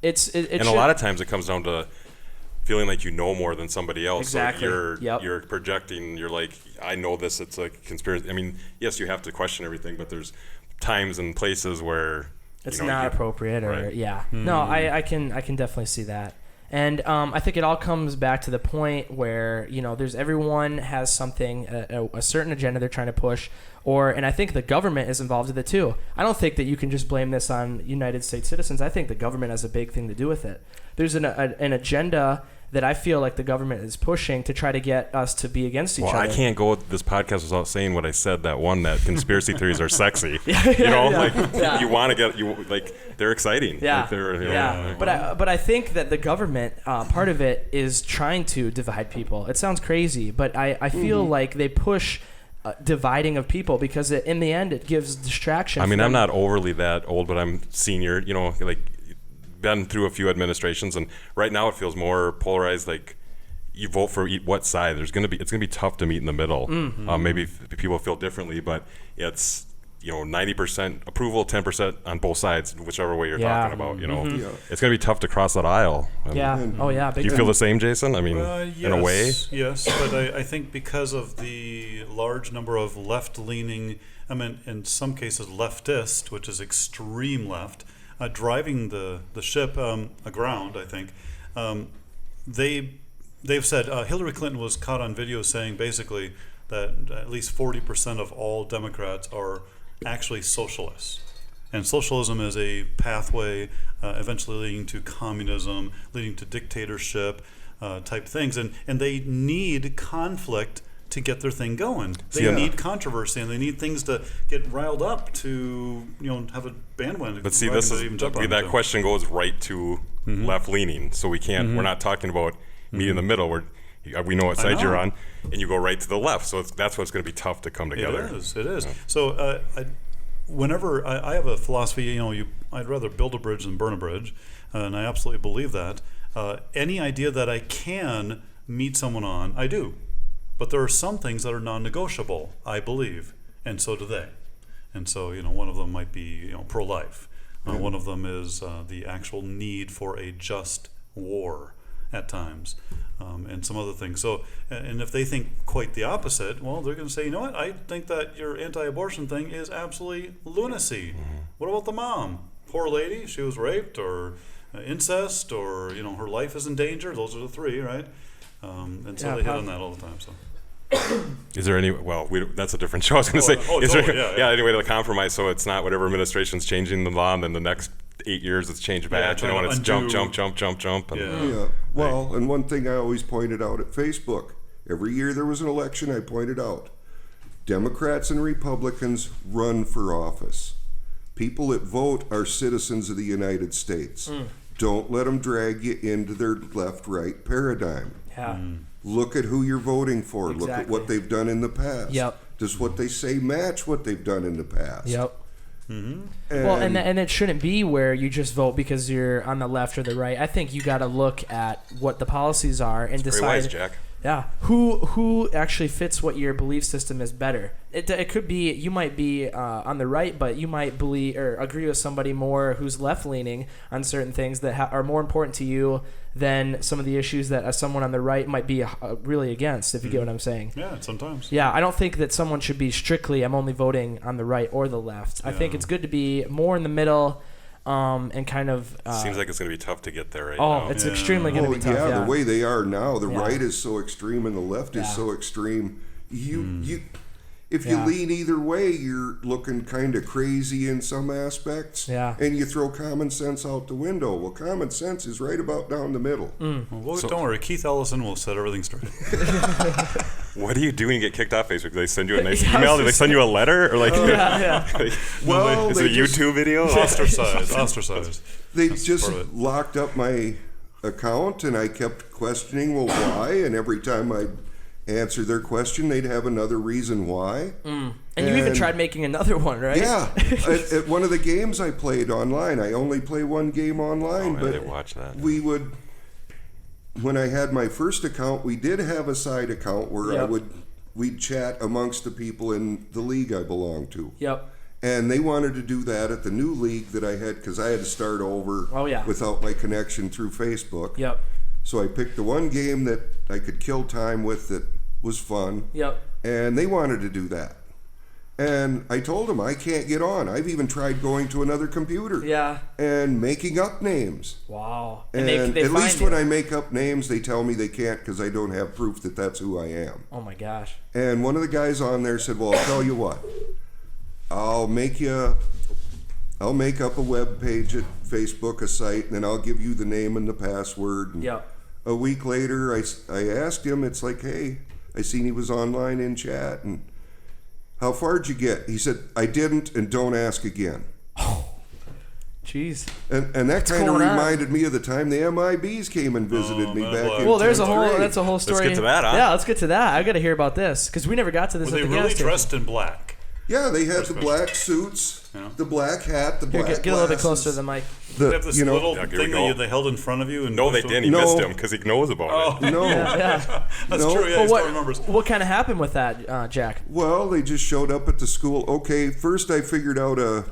And a lot of times it comes down to feeling like you know more than somebody else. Exactly. So you're projecting. You're like, I know this. It's like conspiracy. I mean, yes, you have to question everything, but there's times and places where it's not appropriate. Or right. No, I can definitely see that. And I think it all comes back to the point where everyone has something, a certain agenda they're trying to push, and I think the government is involved with it too. I don't think that you can just blame this on United States citizens. I think the government has a big thing to do with it. There's an agenda that I feel like the government is pushing to try to get us to be against each other. I can't go with this podcast without saying what I said, that conspiracy theories are sexy. You want to get, they're exciting. Yeah. But I think that the government, part of it is trying to divide people. It sounds crazy, but I feel like they push dividing of people because in the end it gives distraction. I mean, I'm not overly that old, but I'm senior, been through a few administrations, and right now it feels more polarized. Like, you vote for what side? It's gonna be tough to meet in the middle. Maybe people feel differently, but it's 90% approval, 10% on both sides, whichever way you're talking about. It's gonna be tough to cross that aisle. Big do you feel the same, Jason? I mean, in a way. Yes, but I think because of the large number of left-leaning, in some cases leftist, which is extreme left, driving the ship aground, I think, they've said Hillary Clinton was caught on video saying basically that at least 40% of all Democrats are actually socialists. And socialism is a pathway eventually leading to communism, leading to dictatorship type things. And they need conflict to get their thing going. They need controversy, and they need things to get riled up to have a bandwagon. But see, that question goes right to left leaning. So we can't. We're not talking about meet in the middle. We know what side you're on, and you go right to the left. So that's what's going to be tough to come together. It is. Yeah. So whenever I have a philosophy, I'd rather build a bridge than burn a bridge, and I absolutely believe that. Any idea that I can meet someone on, I do. But there are some things that are non-negotiable, I believe, and so do they. And so, one of them might be, pro-life. One of them is the actual need for a just war at times, and some other things. So, and if they think quite the opposite, well, they're going to say, you know what? I think that your anti-abortion thing is absolutely lunacy. What about the mom? Poor lady, she was raped, or incest, or her life is in danger. Those are the three, right? And so they hit on that all the time. So. Is there any? Well, that's a different show. I was going to say. Is there any way to compromise so it's not whatever administration's changing the law, and then the next 8 years it's changed back? And it's jump. And, Well, and one thing I always pointed out at Facebook, every year there was an election, I pointed out, Democrats and Republicans run for office. People that vote are citizens of the United States. Don't let them drag you into their left-right paradigm. Yeah. Look at who you're voting for. Exactly. Look at what they've done in the past. Yep. Does what they say match what they've done in the past? Yep. And Well, and it shouldn't be where you just vote because you're on the left or the right. I think you got to look at what the policies are and decide. Very wise, Jack. Yeah, who actually fits what your belief system is better. It could be you might be on the right, but you might believe or agree with somebody more who's left leaning on certain things that are more important to you than some of the issues that someone on the right might be really against. If you get what I'm saying. Yeah, sometimes. Yeah, I don't think that someone should be strictly I'm only voting on the right or the left. I think it's good to be more in the middle. And kind of seems like it's going to be tough to get there right now. now. It's extremely going to be tough. Yeah, the way they are now, the right is so extreme and the left is so extreme. If you lean either way, you're looking kind of crazy in some aspects. Yeah. And you throw common sense out the window. Well, common sense is right about down the middle. Well, don't worry. Keith Ellison will set everything straight. What do you do when you get kicked off Facebook? Do they send you a nice email? Do they send you a letter? Or like, Well, is it a YouTube video? Ostracized. They That's just part of it. locked up my account, and I kept questioning, well, why? And every time I'd answer their question, they'd have another reason why. And you even tried making another one, right? Yeah. at one of the games I played online, I only play one game online, I but didn't watch that. we would, when I had my first account, we did have a side account where we'd chat amongst the people in the league I belonged to. Yep. And they wanted to do that at the new league that I had because I had to start over without my connection through Facebook. Yep. So I picked the one game that I could kill time with that was fun. Yep. And they wanted to do that. And I told them I can't get on. I've even tried going to another computer. Yeah. And making up names. Wow. And they at find least you. when I make up names, they tell me they can't because I don't have proof that that's who I am. Oh my gosh. And one of the guys on there said, well, I'll tell you what. I'll make up a web page at Facebook, a site, and then I'll give you the name and the password. And Yep. a week later, I asked him, it's like, hey, I seen he was online in chat, and how far'd you get? He said, I didn't, and don't ask again. Jeez. And that kind of reminded me of the time the MIBs came and visited me back in Well, that's a '03. whole story. Let's get to that, huh? Yeah, let's get to that. I got to hear about this because we never got to this Were at they the gas really station. dressed in black? Yeah, they had the black suits, the black hat, the Here, black get a little bit glasses. closer to the mic. They have this little Yeah, here thing we go. that they held in front of you. And No, they didn't. He No. missed him because he knows about it. No. Yeah. That's No. true. Yeah, Well, he still remembers. what kind of happened with that, Jack? Well, they just showed up at the school. Okay, first I figured out a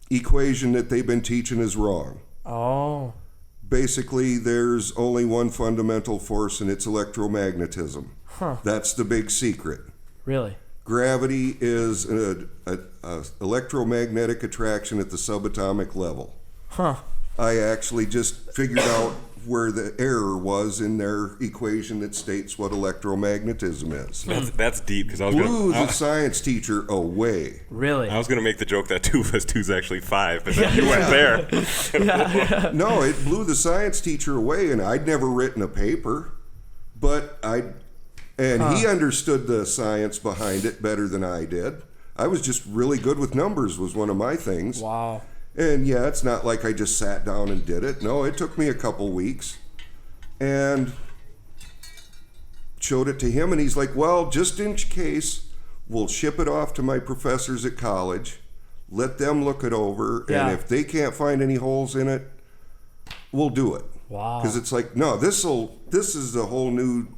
equation that they've been teaching is wrong. Oh. Basically, there's only one fundamental force, and it's electromagnetism. Huh. That's the big secret. Really? Gravity is an electromagnetic attraction at the subatomic level. Huh. I actually just figured out where the error was in their equation that states what electromagnetism is. That's deep because I was Blew the going science teacher away. Really? I was going to make the joke that 2 plus 2 is actually 5, but then you went there. No, it blew the science teacher away, and I'd never written a paper, but he understood the science behind it better than I did. I was just really good with numbers was one of my things. Wow. And yeah, it's not like I just sat down and did it. No, it took me a couple weeks and showed it to him. And he's like, well, just in case, we'll ship it off to my professors at college, let them look it over. Yeah. And if they can't find any holes in it, we'll do it. Wow. Because it's like, no, this is a whole new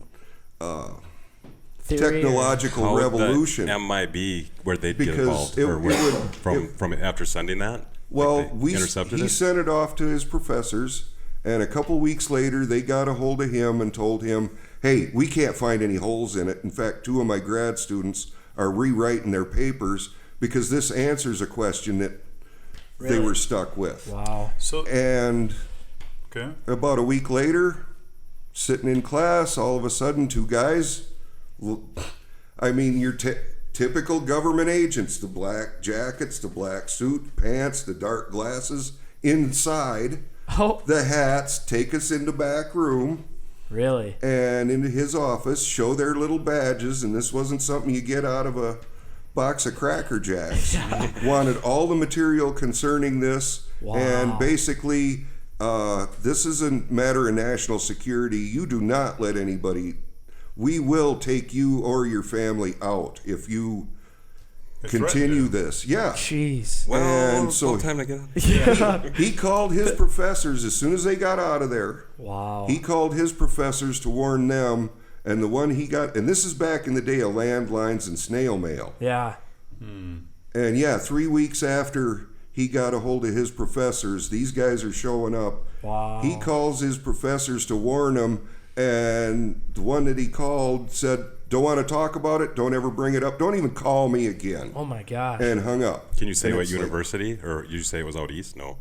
Theory technological How revolution. the MIB, where they'd get Because involved, from after sending that? Well, Like they intercepted he it? sent it off to his professors, and a couple weeks later, they got a hold of him and told him, hey, we can't find any holes in it. In fact, 2 of my grad students are rewriting their papers because this answers a question that they were stuck with. Wow. So, And okay. about a week later, sitting in class, all of a sudden, 2 guys, I mean, your typical government agents, the black jackets, the black suit, pants, the dark glasses, inside, the hats, take us in the back room. Really? And into his office, show their little badges, and this wasn't something you get out of a box of Cracker Jacks. Wanted all the material concerning this, Wow. and basically this is a matter of national security. You do not let anybody. We will take you or your family out if you continue this. Yeah. Jeez. Well, and so time to get up. he called his professors as soon as they got out of there. Wow. He called his professors to warn them, and the one he got, and this is back in the day of landlines and snail mail. Yeah. And yeah, 3 weeks after he got a hold of his professors, these guys are showing up. Wow. He calls his professors to warn them, and the one that he called said, "Don't want to talk about it. Don't ever bring it up. Don't even call me again." Oh my gosh. And hung up. Can you say And what it's like, university, or you say it was out east? No.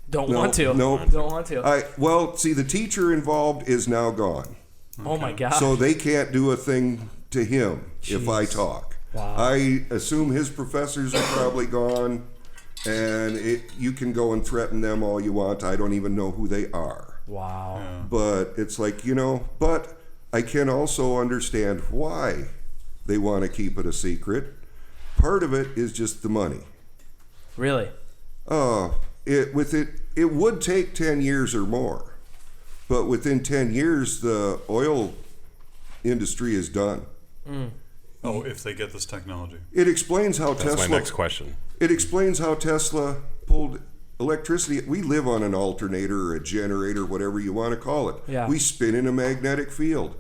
Don't No, want to. no. Don't want to. well, see, the teacher involved is now gone. Oh my gosh. So they can't do a thing to him if I Jeez. talk. Wow. I assume his professors are probably gone, and you can go and threaten them all you want. I don't even know who they are. Wow. Yeah. But it's like, but I can also understand why they want to keep it a secret. Part of it is just the money. Really? It would take 10 years or more. But within 10 years, the oil industry is done. Oh, if they get this technology. It explains how That's Tesla. my next question. It explains how Tesla pulled electricity. We live on an alternator or a generator, whatever you want to call it. Yeah. We spin in a magnetic field.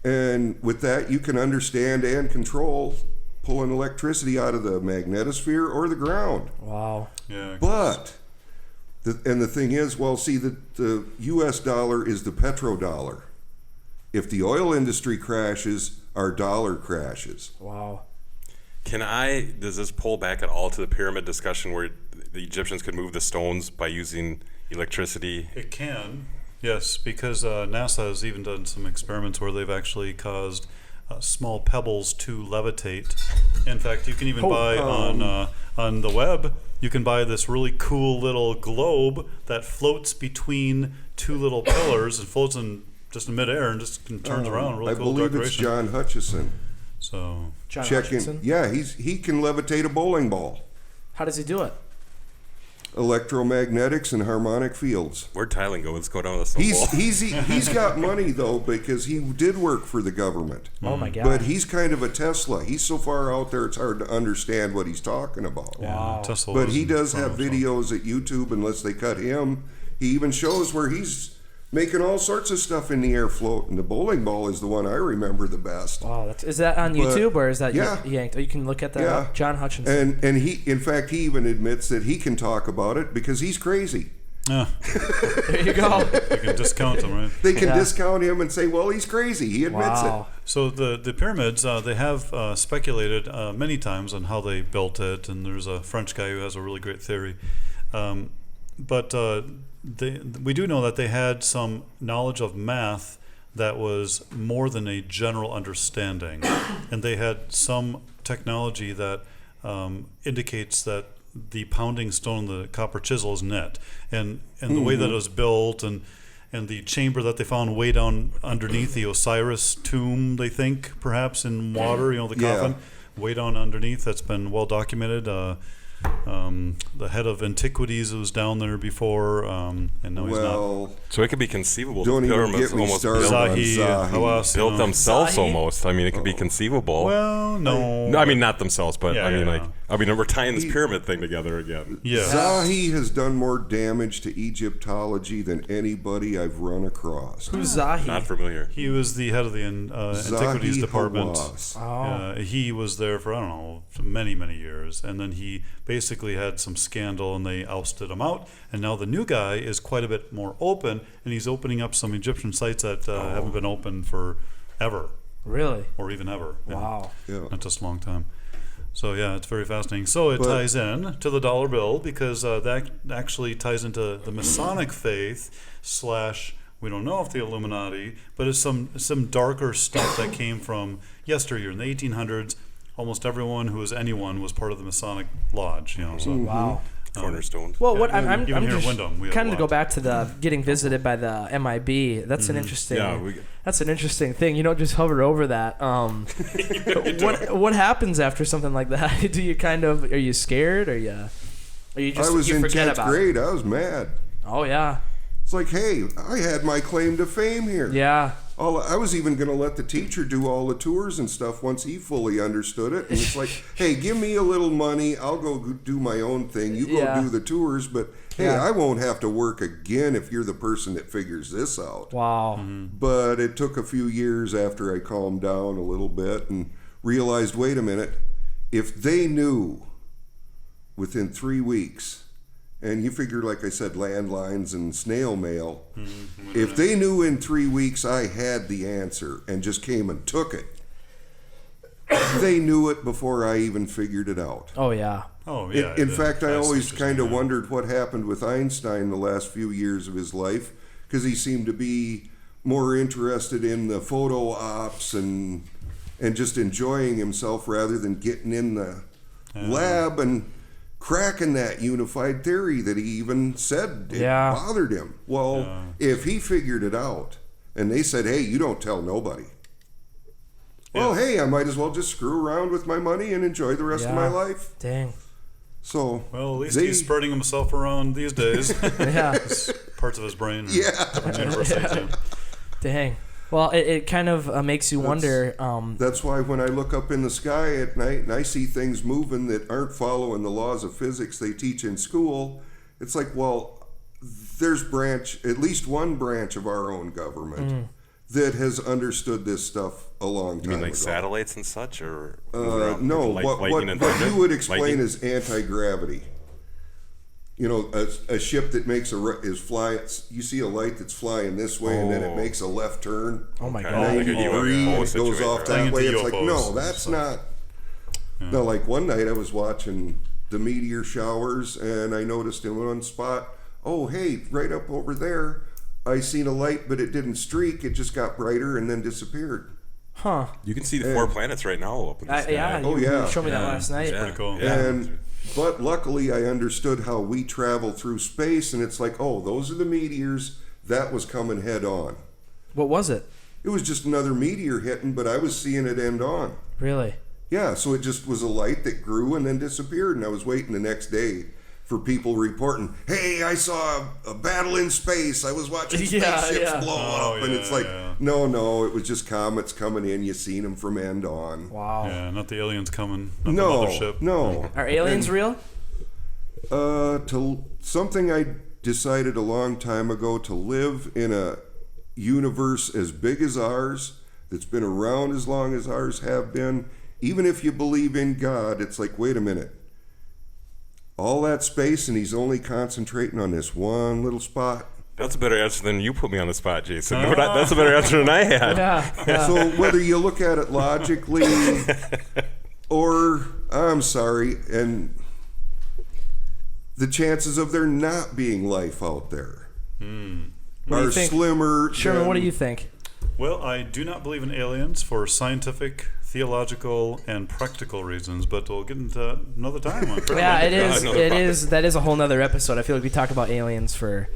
And with that, you can understand and control pulling electricity out of the magnetosphere or the ground. Wow. Yeah. But, the thing is, well, see, the U.S. dollar is the petrodollar. If the oil industry crashes, our dollar crashes. Wow. Does this pull back at all to the pyramid discussion where the Egyptians could move the stones by using electricity? It can, yes, because NASA has even done some experiments where they've actually caused small pebbles to levitate. In fact, you can even buy on the web, you can buy this really cool little globe that floats between two little pillars and floats in just in midair and just turns around. Really I cool believe decoration. it's John Hutchison. So John Checking. Hutchinson? Yeah, he can levitate a bowling ball. How does he do it? Electromagnetics and harmonic fields. Where'd Thailand go? Let's go down to the softball. He's got money though because he did work for the government. Oh my god. But he's kind of a Tesla. He's so far out there it's hard to understand what he's talking about. Wow. Tesla But was he in does front have of himself. videos at YouTube unless they cut him. He even shows where he's making all sorts of stuff in the air float. And the bowling ball is the one I remember the best. Wow. Is that on YouTube or is that yeah. yanked? Oh, you can look at that. Yeah. Up. John Hutchinson. And he, in fact, he even admits that he can talk about it because he's crazy. Yeah, There you go. you can discount them, right? They can Yeah. discount him and say, well, he's crazy. He admits Wow. So the pyramids, they have speculated many times on how they built it, and there's a French guy who has a really great theory. But we do know that they had some knowledge of math that was more than a general understanding, and they had some technology that indicates that the pounding stone, the copper chisel, is net, and the way that it was built, and the chamber that they found way down underneath the Osiris tomb, they think perhaps in water, the Yeah. coffin, way down underneath. That's been well documented. The head of antiquities was down there before, and now it. he's not. Well, So it could be conceivable. don't the even pyramids get me almost started built, on Zahi, Zahi. Hawass, built themselves Zahi? almost. I mean, it could be conceivable. Well, no. No, I mean not themselves, but Yeah, I mean yeah. we're tying this pyramid thing together again. Yeah. Zahi has done more damage to Egyptology than anybody I've run across. Who's Zahi? Not familiar. He was the head of the antiquities Zahi department. Hawass. Oh. He was there for, I don't know, many, many years. And then he basically had some scandal and they ousted him out. And now the new guy is quite a bit more open, and he's opening up some Egyptian sites that haven't been open for ever, Really? or even ever. Wow. Yeah. Not just a long time. So yeah, it's very fascinating. So it But- ties in to the dollar bill because that actually ties into the Masonic faith / we don't know if the Illuminati, but it's some darker stuff that came from yesteryear in the 1800s. Almost everyone who was anyone was part of the Masonic lodge. So Wow. Cornerstone. Well, what Yeah, I'm even here in just Wyndham, we have kind a of to go lot. back to the getting visited by the MIB. That's an interesting. Yeah, that's an interesting thing. You don't just hover over that. What happens after something like that? Do you are you scared or you just I was you in forget 10th about grade. I was mad. Oh, yeah. It's like, hey, I had my claim to fame here. Yeah. I was even going to let the teacher do all the tours and stuff once he fully understood it. And it's like, hey, give me a little money. I'll go do my own thing. You go do the tours. But, hey, I won't have to work again if you're the person that figures this out. Wow. Mm-hmm. But it took a few years after I calmed down a little bit and realized, wait a minute, if they knew within 3 weeks, and you figure, like I said, landlines and snail mail. Mm-hmm. If they knew in 3 weeks I had the answer and just came and took it, they knew it before I even figured it out. Oh, yeah. Oh, yeah. In fact, I always kind of wondered what happened with Einstein the last few years of his life, because he seemed to be more interested in the photo ops and just enjoying himself rather than getting in the lab and cracking that unified theory that he even said it bothered him. Well, if he figured it out and they said, hey, you don't tell nobody. Well, hey, I might as well just screw around with my money and enjoy the rest of my life. Dang. So, well, at least he's spreading himself around these days. Yeah. Parts of his brain. Yeah. University. Dang. Well, it kind of makes you wonder. That's why when I look up in the sky at night and I see things moving that aren't following the laws of physics they teach in school, it's like, well, there's at least one branch of our own government that has understood this stuff a long time ago. You mean like satellites and such? Or no, what you would explain as anti-gravity. You know, a ship that makes is flying. You see a light that's flying this way, and then it makes a left turn. Oh my God! 90 degrees, it goes off that way. It's like, no, that's not. No, like one night I was watching the meteor showers, and I noticed in one spot, oh hey, right up over there, I seen a light, but it didn't streak. It just got brighter and then disappeared. Huh? You can see the 4 planets right now up in the sky. You showed me that last night. That's pretty cool. Yeah. But luckily, I understood how we travel through space, and it's like, oh, those are the meteors. That was coming head on. What was it? It was just another meteor hitting, but I was seeing it end on. Really? Yeah, so it just was a light that grew and then disappeared, and I was waiting the next day for people reporting, hey, I saw a battle in space. I was watching spaceships blow up. And it's like, no, it was just comets coming in. You seen them from end on. Wow. Yeah, not the aliens coming. Not the mothership. No. Are aliens real? Something I decided a long time ago, to live in a universe as big as ours, that's been around as long as ours have been, even if you believe in God, it's like, wait a minute. All that space, and he's only concentrating on this one little spot. That's a better answer than you put me on the spot, Jason. That's a better answer than I had. Yeah. So whether you look at it logically or, I'm sorry, and the chances of there not being life out there are slimmer. Sherman, what do you think? Well, I do not believe in aliens for scientific, theological, and practical reasons, but we'll get into another time. Yeah, it is. That is a whole nother episode. I feel like we talk about aliens for,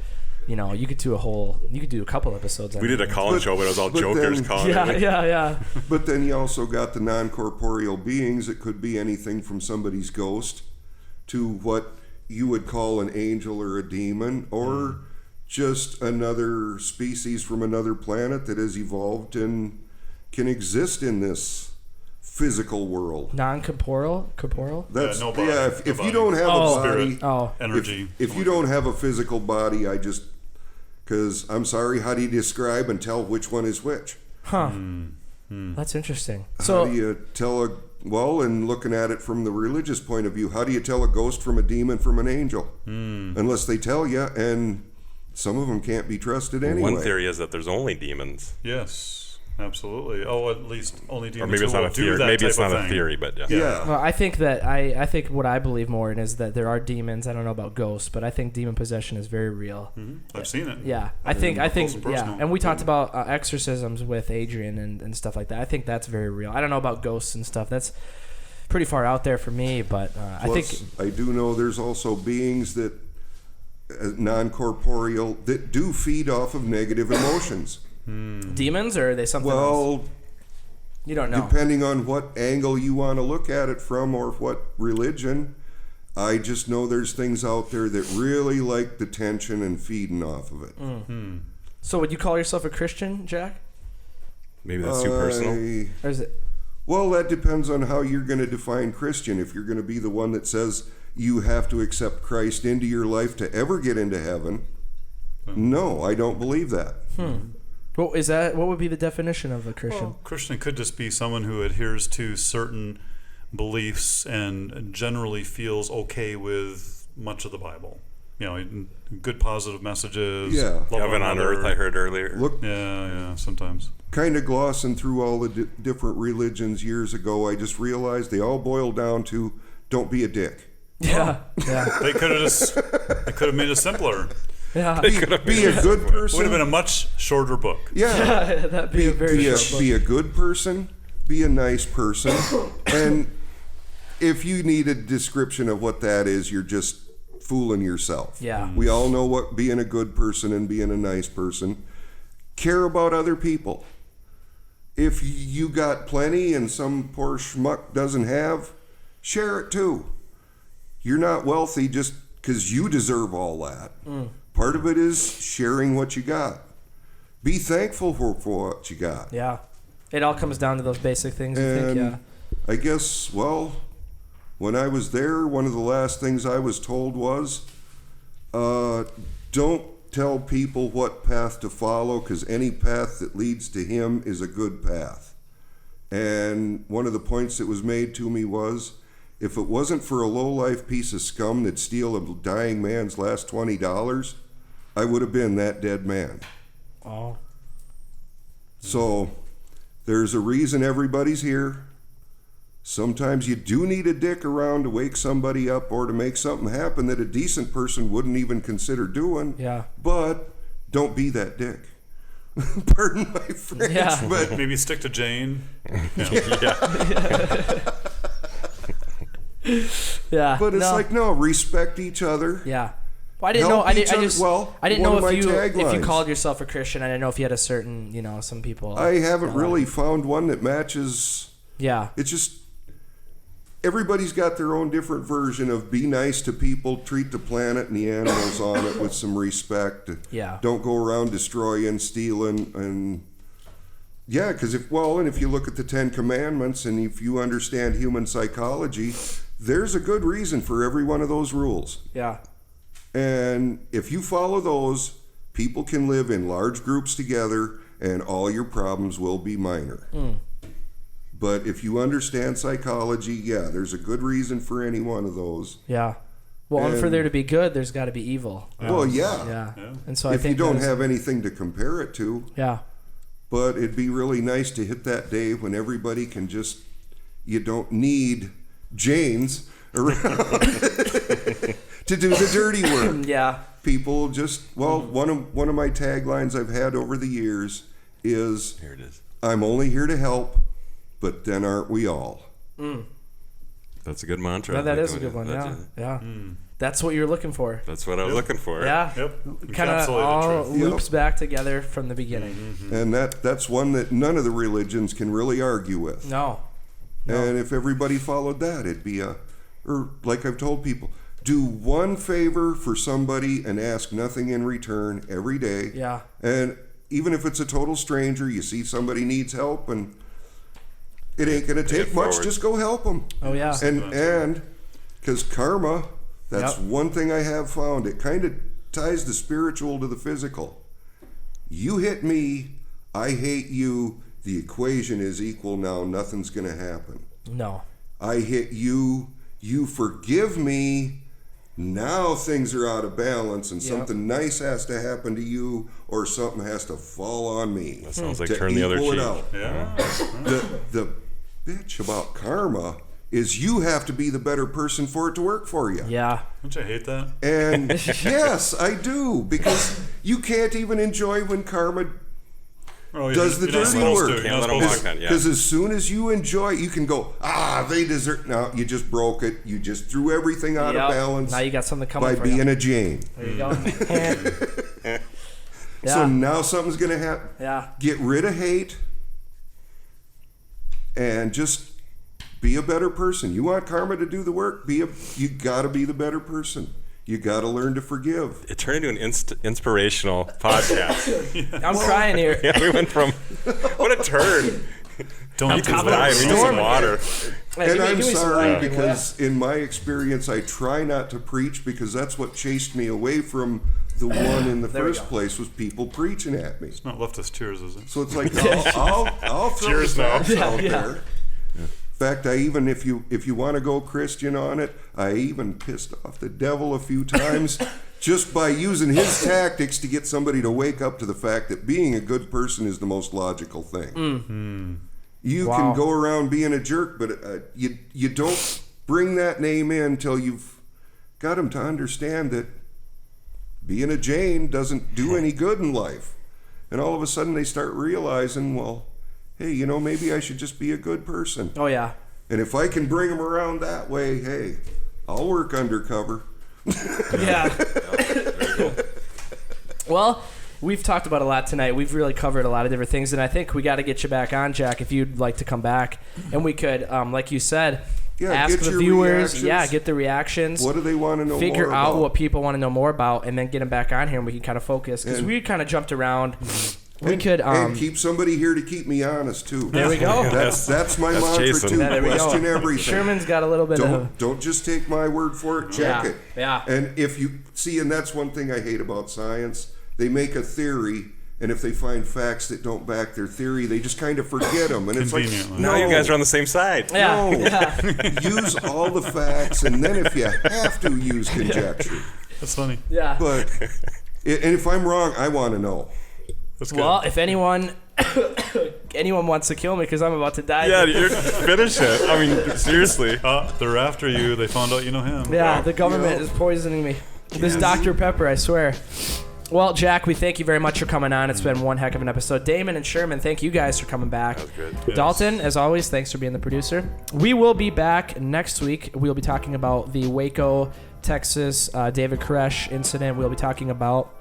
you could do a couple episodes. We did a call-in show, but it was all jokers calling. Yeah. But then you also got the non-corporeal beings. It could be anything from somebody's ghost to what you would call an angel or a demon, or just another species from another planet that has evolved and can exist in this physical world. Non-corporeal? That's no body. if you don't have a body, energy. If you don't have a physical body, because I'm sorry, how do you describe and tell which one is which? Huh. That's interesting. How do you tell and looking at it from the religious point of view, how do you tell a ghost from a demon from an angel? Unless they tell you, and some of them can't be trusted anyway. One theory is that there's only demons. Yes, absolutely. Oh, at least only demons. Or maybe it's not a theory. Maybe it's not a theory, but yeah. Well, I think that I think what I believe more in is that there are demons. I don't know about ghosts, but I think demon possession is very real. I've seen it. Yeah, I think, and we talked about exorcisms with Adrian and stuff like that. I think that's very real. I don't know about ghosts and stuff. That's pretty far out there for me, but I think I do know there's also beings that non-corporeal that do feed off of negative emotions. Demons, or are they something else? You don't know. Depending on what angle you want to look at it from, or what religion. I just know there's things out there that really like the tension and feeding off of it. So would you call yourself a Christian, Jack? Maybe that's too personal. Or is it? Well, that depends on how you're going to define Christian. If you're going to be the one that says you have to accept Christ into your life to ever get into heaven, no, I don't believe that. What is that? What would be the definition of a Christian? Well, Christian could just be someone who adheres to certain beliefs and generally feels okay with much of the Bible. You know, good positive messages. Yeah. Heaven on earth, I heard earlier. Look, Yeah, sometimes. kind of glossing through all the different religions years ago, I just realized they all boil down to don't be a dick. Yeah. They could have made it simpler. Yeah. Be a good person. Would have been a much shorter book. Yeah. That'd be a very short book. Be a good person. Be a nice person. And if you need a description of what that is, you're just fooling yourself. Yeah. We all know what being a good person and being a nice person. Care about other people. If you got plenty and some poor schmuck doesn't have, share it too. You're not wealthy just because you deserve all that. Part of it is sharing what you got. Be thankful for what you got. Yeah. It all comes down to those basic things, I think, And I guess, well, when I was there, one of the last things I was told was, don't tell people what path to follow, because any path that leads to him is a good path. And one of the points that was made to me was, if it wasn't for a low-life piece of scum that'd steal a dying man's last $20, I would have been that dead man. Oh. So there's a reason everybody's here. Sometimes you do need a dick around to wake somebody up or to make something happen that a decent person wouldn't even consider doing. Yeah. But don't be that dick. Pardon my French. Yeah. But Maybe stick to Jane. Yeah. But it's like, no, respect each other. Yeah. Well, I didn't Help know. I each didn't other. know One if of my you taglines. called yourself a Christian. I didn't know if you had a certain, some people. I haven't really found one that matches. Yeah. It's just everybody's got their own different version of be nice to people, treat the planet and the animals on it with some respect. Yeah. Don't go around destroying, stealing, and yeah, because if you look at the Ten Commandments and if you understand human psychology, there's a good reason for every one of those rules. Yeah. And if you follow those, people can live in large groups together and all your problems will be minor. But if you understand psychology, yeah, there's a good reason for any one of those. Yeah. Well, and for there to be good, there's got to be evil. Well, yeah. Yeah. And so If I think you don't have anything to compare it to. Yeah. But it'd be really nice to hit that day when everybody can just, you don't need Janes around to do the dirty work. Yeah. People just, one of my taglines I've had over the years is, Here it is. I'm only here to help, but then aren't we all? That's a good mantra. No, that I is a think good one. that's Yeah. Yeah. That's what you're looking for. That's what I was looking for. Yeah. Yep. Kind of Encapsulated all truth. loops back together from the beginning. And that's one that none of the religions can really argue with. No. And if everybody followed that, it'd be or like I've told people, do one favor for somebody and ask nothing in return every day. Yeah. And even if it's a total stranger, you see somebody needs help and it ain't going to take much, forward. just go help them. Oh, yeah. And because karma, that's Yep. one thing I have found. It kind of ties the spiritual to the physical. You hit me, I hate you. The equation is equal now. Nothing's going to happen. No. I hit you. You forgive me. Now things are out of balance and Yep. something nice has to happen to you or something has to fall on me. That sounds like to turn the other equal it cheek. out. Yeah. The bitch about karma is you have to be the better person for it to work for you. Yeah. Don't you hate that? And yes, I do, because you can't even enjoy when karma does the you're not dirty supposed work. to. You're Can't not let 'em supposed walk to. on. Yeah. Because as soon as you enjoy it, you can go, they deserve. No, you just broke it. You just threw everything out Yep. of balance Now you got something coming by for being you. a Jane. There you go. Yeah. So now something's going to happen. Yeah. Get rid of hate and just Be a better person. You want karma to do the work? You got to be the better person. You got to learn to forgive. It turned into an inspirational podcast. I'm crying here. Yeah, we went from what a turn. Don't Ethan's dying. We need some water. And I'm sorry because in my experience, I try not to preach because that's what chased me away from the one in the first place was people preaching at me. It's not leftist cheers, is it? So it's like I'll throw Cheers the now. facts out there. In fact, I even if you want to go Christian on it, I even pissed off the devil a few times just by using his tactics to get somebody to wake up to the fact that being a good person is the most logical thing. You can go around being a jerk, but you don't bring that name in until you've got them to understand that being a Jane doesn't do any good in life. And all of a sudden they start realizing, well, hey, maybe I should just be a good person. Oh, yeah. And if I can bring them around that way, hey, I'll work undercover. Yeah. Well, we've talked about a lot tonight. We've really covered a lot of different things, and I think we got to get you back on, Jack, if you'd like to come back. And we could, like you said, ask the viewers. Yeah, get the reactions. What do they want to know more about? Figure out what people want to know more about, and then get them back on here, and we can kind of focus. Because we kind of jumped around. We could and keep somebody here to keep me honest too. There we go. That's my mantra Jayesun. too. There we Question go. everything. Sherman's got a little bit of. Don't just take my word for it. Check it. Yeah. And if you see, and that's one thing I hate about science. They make a theory, and if they find facts that don't back their theory, they just kind of forget them. And it's like, now you guys are on the same side. Yeah. No. Use all the facts, and then if you have to, use conjecture. That's funny. Yeah. But and if I'm wrong, I want to know. That's good. Well, if anyone wants to kill me because I'm about to die. Yeah, you're finish it. I mean, seriously. They're after you. They found out you know him. Yeah, the government is poisoning me. This Dr. Pepper, I swear. Well, Jack, we thank you very much for coming on. It's been one heck of an episode. Damon and Sherman, thank you guys for coming back. That was good. Yes. Dalton, as always, thanks for being the producer. We will be back next week. We'll be talking about the Waco, Texas, David Koresh incident. We'll be talking about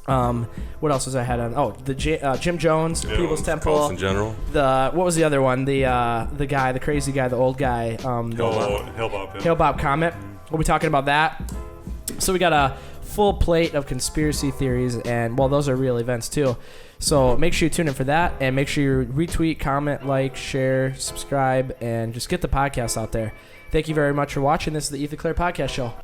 what else was I had on? Oh, the Jim Jones, People's Temple. Cults in general. What was the other one? The guy, the crazy guy, the old guy. Hale-Bopp Comet. We'll be talking about that. So we got a full plate of conspiracy theories, and well, those are real events too. So make sure you tune in for that, and make sure you retweet, comment, like, share, subscribe, and just get the podcast out there. Thank you very much for watching. This is the Clerc Podcast Show.